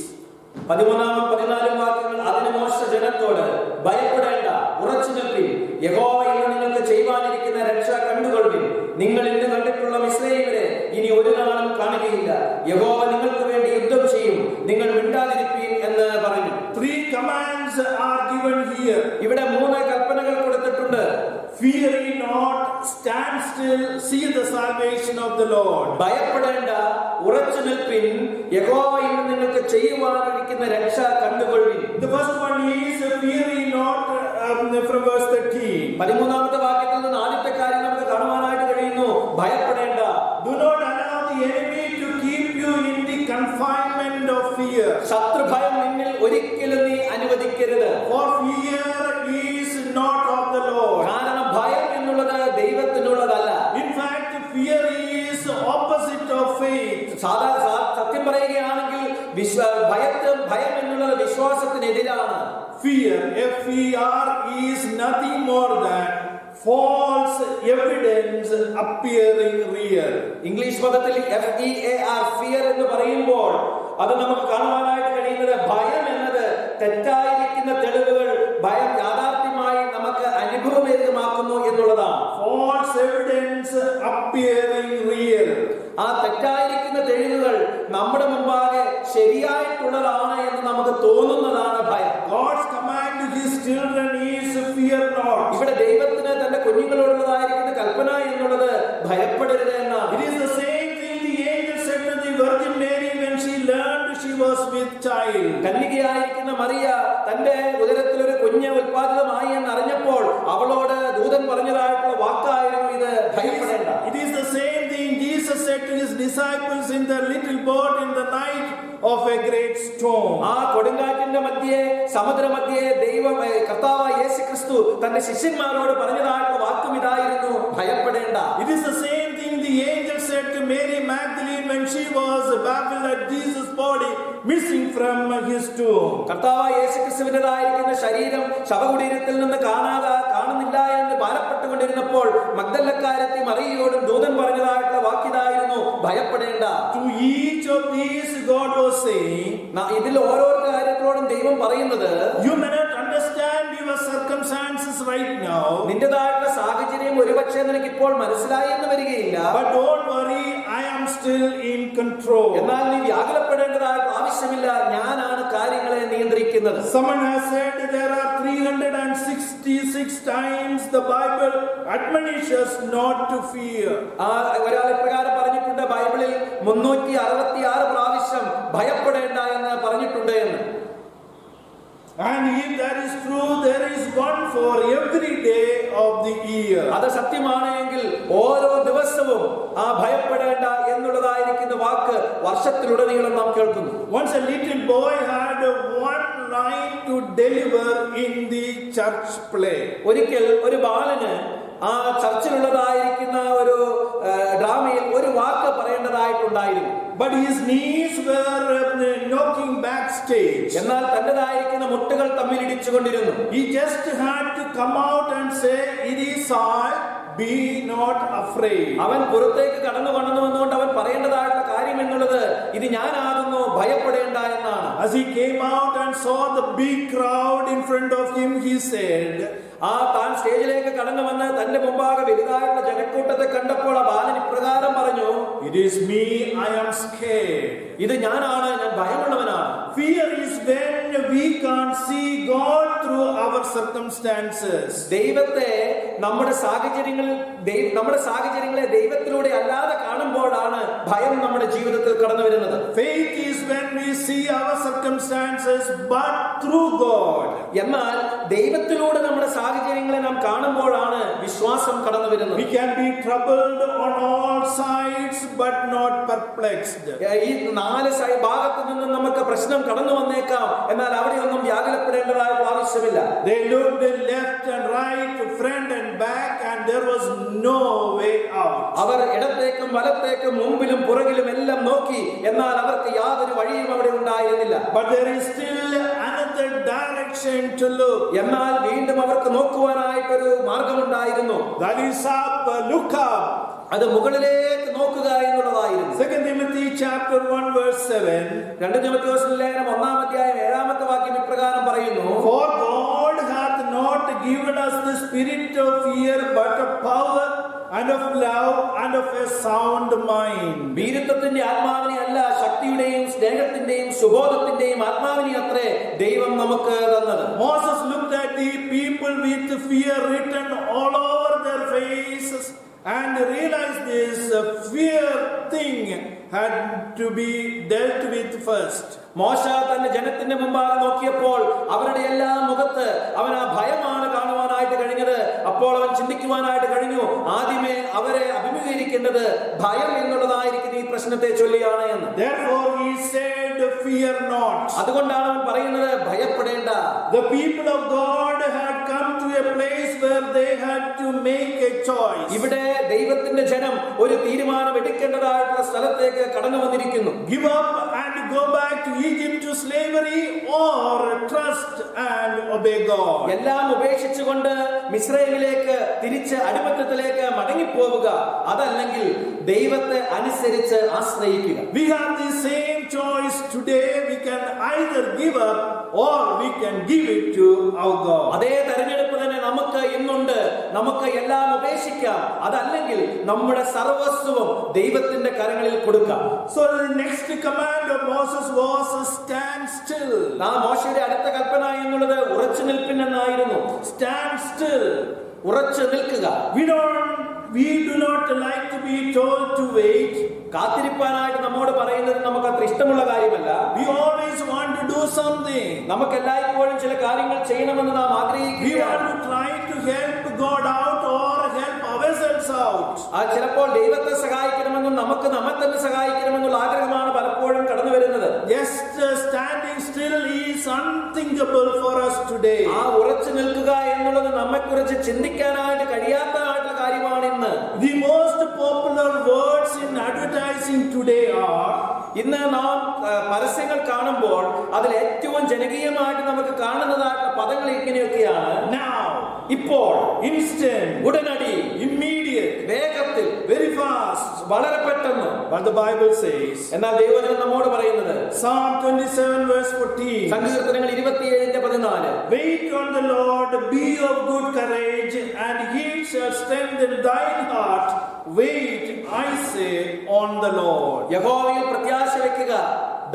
13-14 വാക്യങ്ങൾ. അതിന് മോശ ജനത്തോട് ഭയപ്പെടേണ്ട, ഉറച്ചു നിൽപ്പിൻ, യഹോവ ഇന്ന് നിങ്ങൾക്ക് ചെയ്യുവാനിരിക്കുന്ന നിങ്ങൾ ഇന്ന് കണ്ടിട്ടുള്ള മിസ്രയീമിനെ ഇനി ഒരു നാളും കാണുകയില്ല. യഹോവ നിങ്ങൾക്ക് വേണ്ടി യുദ്ധം ചെയ്യും, നിങ്ങൾ മിണ്ടാതിരിപ്പീൻ എന്ന് പറഞ്ഞു. 3 commands are given here. ഇവിടെ 3 കൽപ്പനകൾ കൊടുത്തിട്ടുണ്ട്. Fear ye not, stand still, see the salvation of the Lord. ഭയപ്പെടേണ്ട, ഉറച്ചു നിൽപ്പിൻ, യഹോവ ഇന്ന് നിങ്ങൾക്ക് ചെയ്യുവാനിരിക്കുന്ന രക്ഷ കണ്ടുകൊള്ളുവിൻ. The first one is fear ye not, from verse 13. 13ാമത്തെ വാക്യത്തിൽ നിന്ന് ആദ്യത്തെ കാര്യം നമുക്ക് കാണുവാനായിട്ട് കഴിയുന്നു. ഭയപ്പെടേണ്ട. Do not allow the enemy to keep you in the confinement of fear. ശത്രുഭയം നിന്നിൽ ഒരിക്കലും നീ അനുവദിക്കരുത്. For fear is not of the Lord. കാരണം ഭയം എന്നുള്ളത് ദൈവത്തിനുള്ളതല്ല. In fact, fear is opposite of faith. സത്യം പറയുകയാണെങ്കിൽ ഭയം എന്നുള്ളത് വിശ്വാസത്തിനെതിരാണ്. Fear, F-E-R, is nothing more than false evidence appearing real. English പദത്തിൽ FEAR, ഫിയർ എന്ന് പറയുമ്പോൾ അത് നമുക്ക് കാണുവാനായിട്ട് കഴിയുന്നത് ഭയം എന്നത് തെറ്റായിരിക്കുന്ന തെളിവുകൾ ഭയം യാഥാർത്ഥ്യമായി നമുക്ക് അനുഭവവേദ്യമാക്കുന്നു എന്നുള്ളതാണ്. False evidence appearing real. ആ തെറ്റായിരിക്കുന്ന തെളിവുകൾ നമ്മുടെ മുമ്പാകെ ശരിയായിട്ടുള്ളതാണ് എന്ന് നമുക്ക് തോന്നുന്നതാണ് ഭയം. God's command to his children is fear not. ഇവിടെ ദൈവത്തിന് തന്റെ കുഞ്ഞുങ്ങളോടുള്ളതായിരിക്കുന്ന കൽപ്പന എന്നുള്ളത് ഭയപ്പെടരുത് എന്നാണ്. It is the same thing the angel said to the Virgin Mary when she learned she was with child. കന്യകയായിരിക്കുന്ന Mariya തന്റെ ഉദരത്തിൽ ഒരു കുഞ്ഞ് ഉത്പാദിതമായി എന്ന് അറിഞ്ഞപ്പോൾ അവളോട് ദൂതൻ പറഞ്ഞതായിട്ടുള്ള വാക്കായിരുന്നു ഇത്, ഭയപ്പെടേണ്ട. It is the same thing Jesus said to his disciples in the little boat in the night of a great storm. ആ കൊടുങ്കാറ്റിന്റെ മധ്യേ സമുദ്രമധ്യേ കർത്താവായ യേശുക്രിസ്തു തന്റെ ശിഷ്യന്മാരോട് പറഞ്ഞതായിട്ടുള്ള വാക്കും ഇതായിരുന്നു, ഭയപ്പെടേണ്ട. It is the same thing the angel said to Mary Magdalene when she was baffled at Jesus' body missing from his tomb. കർത്താവായ യേശുക്രിസ്തുവിന്റേതായിരിക്കുന്ന ശരീരം ശവകുടീരത്തിൽ നിന്ന് കാണുന്നില്ല എന്ന് ഭാരപ്പെട്ടുകൊണ്ടിരുന്നപ്പോൾ മഗ്ദലക്കാരത്തി മറിയയോടും ദൂതൻ പറഞ്ഞതായിട്ടുള്ള വാക്കിതായിരുന്നു, ഭയപ്പെടേണ്ട. To each of these God was saying, ഇതിൽ ഓരോ കാര്യങ്ങളോടും ദൈവം പറയുന്നത്, you may not understand your circumstances right now, നിന്റേതായിട്ടുള്ള സാഹചര്യം ഒരുപക്ഷെ നിനക്ക് ഇപ്പോൾ മനസ്സിലായി എന്ന് വരികയില്ല. but don't worry, I am still in control. എന്നാൽ നീ വ്യാകുലപ്പെടേണ്ടതായിട്ട് ആവശ്യമില്ല, ഞാനാണ് കാര്യങ്ങളെ നിയന്ത്രിക്കുന്നത്. Someone has said there are 366 times the Bible admonishes not to fear. ഒരാൾ ഇപ്രകാരം പറഞ്ഞിട്ടുണ്ട്, ബൈബിളിൽ 366 പ്രാവശ്യം ഭയപ്പെടേണ്ട എന്ന് പറഞ്ഞിട്ടുണ്ട് എന്ന്. And if that is true, there is one for every day of the year. അത് സത്യമാണ് എങ്കിൽ ഓരോ ദിവസവും ആ ഭയപ്പെടേണ്ട എന്നുള്ളതായിരിക്കുന്ന വാക്ക് വർഷത്തിലുടനീളം നാം കേൾക്കുന്നു. Once a little boy had one line to deliver in the church play. ഒരിക്കൽ ഒരു ബാലന് ആ ചർച്ചിലുള്ളതായിരിക്കുന്ന ഒരു ഡ്രാമയിൽ ഒരു വാക്ക് പറയേണ്ടതായിട്ടുണ്ടായിരുന്നു. But his knees were knocking backstage. എന്നാൽ തന്റേതായിരിക്കുന്ന മുട്ടുകൾ തമ്മിൽ ഇടിച്ചുകൊണ്ടിരുന്നു. He just had to come out and say, "It is I, be not afraid." അവൻ പുറത്തേക്ക് കടന്നു വന്നുകൊണ്ട് അവൻ പറയേണ്ടതായിട്ടുള്ള കാര്യം എന്നുള്ളത് ഇത് ഞാനാകുന്നു, ഭയപ്പെടേണ്ട എന്നാണ്. As he came out and saw the big crowd in front of him, he said, താൻ സ്റ്റേജിലേക്ക് കടന്നു വന്ന് തന്റെ മുമ്പാകെ വലുതായിട്ടുള്ള ജനക്കൂട്ടത്തെ കണ്ടപ്പോൾ ആ ബാലൻ ഇപ്രകാരം പറഞ്ഞു, "It is me, I am scared." ഇത് ഞാനാണ്, ഞാൻ ഭയമുള്ളവനാണ്. Fear is when we can't see God through our circumstances. ദൈവത്തെ നമ്മുടെ സാഹചര്യങ്ങളെ ദൈവത്തിലൂടെ അല്ലാതെ കാണുമ്പോഴാണ് ഭയം നമ്മുടെ ജീവിതത്തിൽ കടന്നു വരുന്നത്. Faith is when we see our circumstances but through God. എന്നാൽ ദൈവത്തിലൂടെ നമ്മുടെ സാഹചര്യങ്ങളെ നാം കാണുമ്പോഴാണ് വിശ്വാസം കടന്നു വരുന്നത്. We can be troubled on all sides but not perplexed. ഈ 4 ഭാഗത്തു നിന്നും നമുക്ക് പ്രശ്നം കടന്നു വന്നേക്കാം, എന്നാൽ അവിടെയൊന്നും വ്യാകുലപ്പെടേണ്ടതായിട്ടുള്ള ആവശ്യമില്ല. They looked left and right, front and back, and there was no way out. അവർ ഇടത്തേക്കും വലത്തേക്കും മുമ്പിലും പുറകിലും എല്ലാം നോക്കി, എന്നാൽ അവർക്ക് യാതൊരു വഴിയും അവിടെ ഉണ്ടായിരുന്നില്ല. But there is still another direction to look. എന്നാൽ വീണ്ടും അവർക്ക് നോക്കുവാനായിട്ടൊരു മാർഗമുണ്ടായിരുന്നു. That is up, look up. അത് മുകളിലേക്ക് നോക്കുക എന്നുള്ളതായിരുന്നു. 2 Timothy chapter 1 verse 7. 2 തിമോഥെയോസിന്റെ ലേഖനം 1-ാം അധ്യായം 7-ാമത്തെ വാക്യം ഇപ്രകാരം പറയുന്നു, For God hath not given us the spirit of fear, but of power and of love and of a sound mind. വീരത്വത്തിന്റെ ആത്മാവിനെ അല്ല, ശക്തിയുടെയും സ്നേഹത്തിന്റെയും സുബോധത്തിന്റെയും ആത്മാവിനെ അത്രേ ദൈവം നമുക്ക് തന്നത്. Moses looked at the people with fear written all over their faces and realized this fear thing had to be dealt with first. മോശ തന്റെ ജനത്തിന്റെ മുമ്പാകെ നോക്കിയപ്പോൾ അവരുടെ എല്ലാ മുഖത്ത് അവൻ ആ ഭയമാണ് കാണുവാനായിട്ട് കഴിഞ്ഞത്. അപ്പോൾ അവൻ ചിന്തിക്കുവാനായിട്ട് കഴിഞ്ഞു, ആദ്യമേ അവരെ അഭിമുഖീകരിക്കേണ്ടത് ഭയം എന്നുള്ളതായിരിക്കുന്ന ഈ പ്രശ്നത്തെ ചൊല്ലിയാണ് എന്ന്. Therefore he said, fear not. അതുകൊണ്ടാണ് അവൻ പറയുന്നത്, ഭയപ്പെടേണ്ട. The people of God had come to a place where they had to make a choice. ഇവിടെ ദൈവത്തിന്റെ ജനം ഒരു തീരുമാനം എടുക്കേണ്ടതായിട്ടുള്ള സ്ഥലത്തേക്ക് കടന്നു വന്നിരിക്കുന്നു. Give up and go back to Egypt to slavery or trust and obey God. എല്ലാം ഉപേക്ഷിച്ചുകൊണ്ട് മിസ്രൈമിലേക്ക് തിരിച്ച് അടിമത്തത്തിലേക്ക് മടങ്ങിപ്പോവുക, അതല്ലെങ്കിൽ ദൈവത്തെ അനുസരിച്ച് ആശ്രയിക്കുക. We have the same choice today. We can either give up or we can give it to our God. അതേ തെരഞ്ഞെടുപ്പ് തന്നെ നമുക്ക് ഇന്നുണ്ട്. നമുക്ക് എല്ലാം ഉപേക്ഷിക്കാം, അതല്ലെങ്കിൽ നമ്മുടെ സർവസ്വവും ദൈവത്തിന്റെ കരങ്ങളിൽ കൊടുക്കാം. So the next command of Moses was stand still. മോശയുടെ അടുത്ത കൽപ്പന എന്നുള്ളത് ഉറച്ചു നിൽപ്പിൻ എന്നായിരുന്നു. Stand still. ഉറച്ചു നിൽക്കുക. We do not like to be told to wait. കാത്തിരിപ്പാനായിട്ട് നമ്മോട് പറയുന്നത് നമുക്ക് അത്ര ഇഷ്ടമുള്ള കാര്യമല്ല. We always want to do something. നമുക്ക് എല്ലായ്പ്പോഴും ചില കാര്യങ്ങൾ ചെയ്യണമെന്ന് നാം We ആഗ്രഹിക്കുകയാണ്. want to try to help God out or help ourselves out. ചിലപ്പോൾ ദൈവത്തെ സഹായിക്കണമെന്നും നമുക്ക് നമ്മെ തന്നെ സഹായിക്കണമെന്നുള്ള ആഗ്രഹമാണ് പലപ്പോഴും കടന്നു വരുന്നത്. Just standing still is unthinkable for us today. ഉറച്ചു നിൽക്കുക എന്നുള്ളത് നമ്മെക്കുറിച്ച് ചിന്തിക്കാനായിട്ട് കഴിയാത്തതായിട്ടുള്ള കാര്യമാണ് ഇന്ന്. The most popular words in advertising today are, ഇന്ന് നാം പരസ്യങ്ങൾ കാണുമ്പോൾ അതിൽ ഏറ്റവും ജനകീയമായിട്ട് നമുക്ക് കാണുന്നതായിട്ടുള്ള പദങ്ങൾ ഇങ്ങനെയൊക്കെയാണ്: now, ഇപ്പോൾ, instant, ഉടനടി, immediate, വേഗത്തിൽ, very fast. വളരെ പെട്ടെന്ന്. But the Bible says, എന്നാൽ ദൈവവചനം നമ്മോട് പറയുന്നത്, Psalm 27 verse 14, സങ്കീർത്തനങ്ങൾ 27:14, wait on the Lord, be of good courage, and he shall strengthen thine heart. Wait, I say, on the Lord. യഹോവയിൽ പ്രത്യാശ വെക്കുക,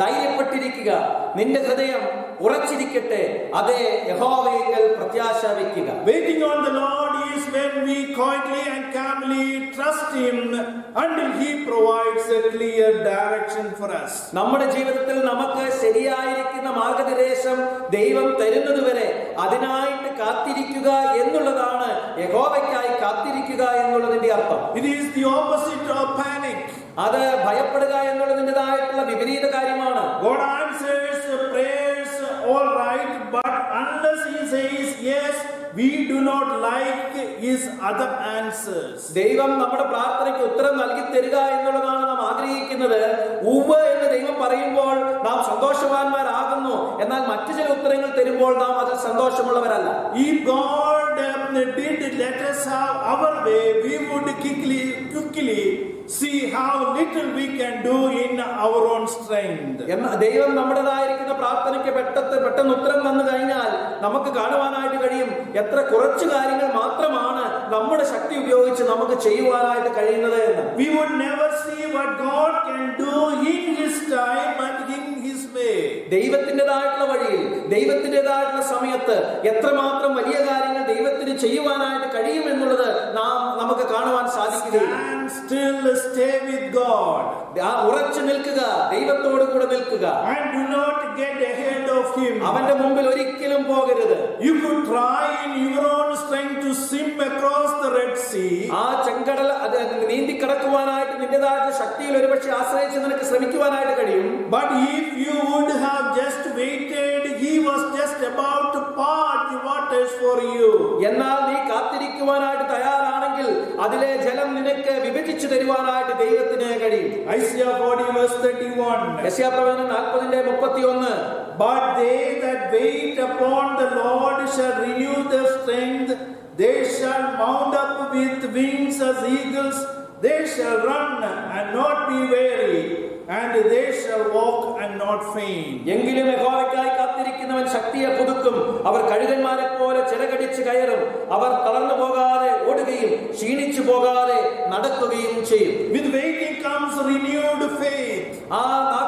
ധൈര്യപ്പെട്ടിരിക്കുക, നിന്റെ ഹൃദയം ഉറച്ചിരിക്കട്ടെ, അതേ യഹോവയിൽ പ്രത്യാശ വെക്കുക. Waiting on the Lord is when we quietly and calmly trust him until he provides a clear direction for us. നമ്മുടെ ജീവിതത്തിൽ നമുക്ക് ശരിയായിരിക്കുന്ന മാർഗനിർദ്ദേശം ദൈവം തരുന്നതുവരെ അതിനായിട്ട് കാത്തിരിക്കുക എന്നുള്ളതാണ് യഹോവയ്ക്കായി കാത്തിരിക്കുക എന്നുള്ളതിന്റെ അർത്ഥം. It is the opposite of panic. അത് ഭയപ്പെടുക എന്നുള്ളതിൻ്റെതായിട്ടുള്ള വിപരീത കാര്യമാണ്. God answers prayers all right, but unless he says yes, we do not like his other answers. ദൈവം നമ്മുടെ പ്രാർത്ഥനയ്ക്ക് ഉത്തരം നൽകി തരിക എന്നുള്ളതാണ് നാം ആഗ്രഹിക്കുന്നത്. ഉവ്വ് എന്ന് ദൈവം പറയുമ്പോൾ നാം സന്തോഷവാന്മാരാകുന്നു. എന്നാൽ മറ്റു ചില ഉത്തരങ്ങൾ തരുമ്പോൾ നാം അതിൽ സന്തോഷമുള്ളവരല്ല. If God did let us have our way, we would quickly see how little we can do in our own strength. ദൈവം നമ്മുടേതായിരിക്കുന്ന പ്രാർത്ഥനയ്ക്ക് പെട്ടെന്ന് ഉത്തരം തന്നു കഴിഞ്ഞാൽ നമുക്ക് കാണുവാനായിട്ട് കഴിയും എത്ര കുറച്ചു കാര്യങ്ങൾ മാത്രമാണ് നമ്മുടെ ശക്തി ഉപയോഗിച്ച് നമുക്ക് ചെയ്യുവാനായിട്ട് കഴിയുന്നത് എന്ന്. We would never see what God can do in his time and in his way. ദൈവത്തിൻ്റെതായിട്ടുള്ള വഴിയിൽ ദൈവത്തിൻ്റെതായിട്ടുള്ള സമയത്ത് എത്രമാത്രം വലിയ കാര്യങ്ങൾ ദൈവത്തിന് ചെയ്യുവാനായിട്ട് കഴിയും എന്നുള്ളത് നമുക്ക് കാണുവാൻ സാധിക്കുകയില്ല. Stand still, stay with God. ഉറച്ചു നിൽക്കുക, ദൈവത്തോട് കൂടെ നിൽക്കുക. And do not get ahead of him. അവന്റെ മുമ്പിൽ ഒരിക്കലും പോകരുത്. You could try in your own strength to swim across the Red Sea. ചെങ്കടൽ നീന്തി കടക്കുവാനായിട്ട് നിന്റേതായിട്ടുള്ള ശക്തിയിൽ ഒരുപക്ഷെ ആശ്രയിച്ച് നിനക്ക് ശ്രമിക്കുവാനായിട്ട് കഴിയും. But if you would have just waited, he was just about to part the waters for you. എന്നാൽ നീ കാത്തിരിക്കുവാനായിട്ട് തയ്യാറാണെങ്കിൽ അതിലെ ജലം നിനക്ക് വിഭജിച്ചു തരുവാനായിട്ട് ദൈവത്തിന് കഴിയും. Isaiah 40 verse 31. യെശയ്യാപ്രവചനം 40:31. But they that wait upon the Lord shall renew their strength. They shall mount up with wings as eagles. They shall run and not be weary, and they shall walk and not faint. എങ്കിലും യഹോവയ്ക്കായി കാത്തിരിക്കുന്നവൻ ശക്തിയെ പുതുക്കും. അവർ കഴുകന്മാരെ പോലെ ചിറകടിച്ച് കയറും. അവർ തളർന്നു പോകാതെ ഓടുകയും ക്ഷീണിച്ചു പോകാതെ നടക്കുകയും ചെയ്യും. With waiting comes renewed faith. ആ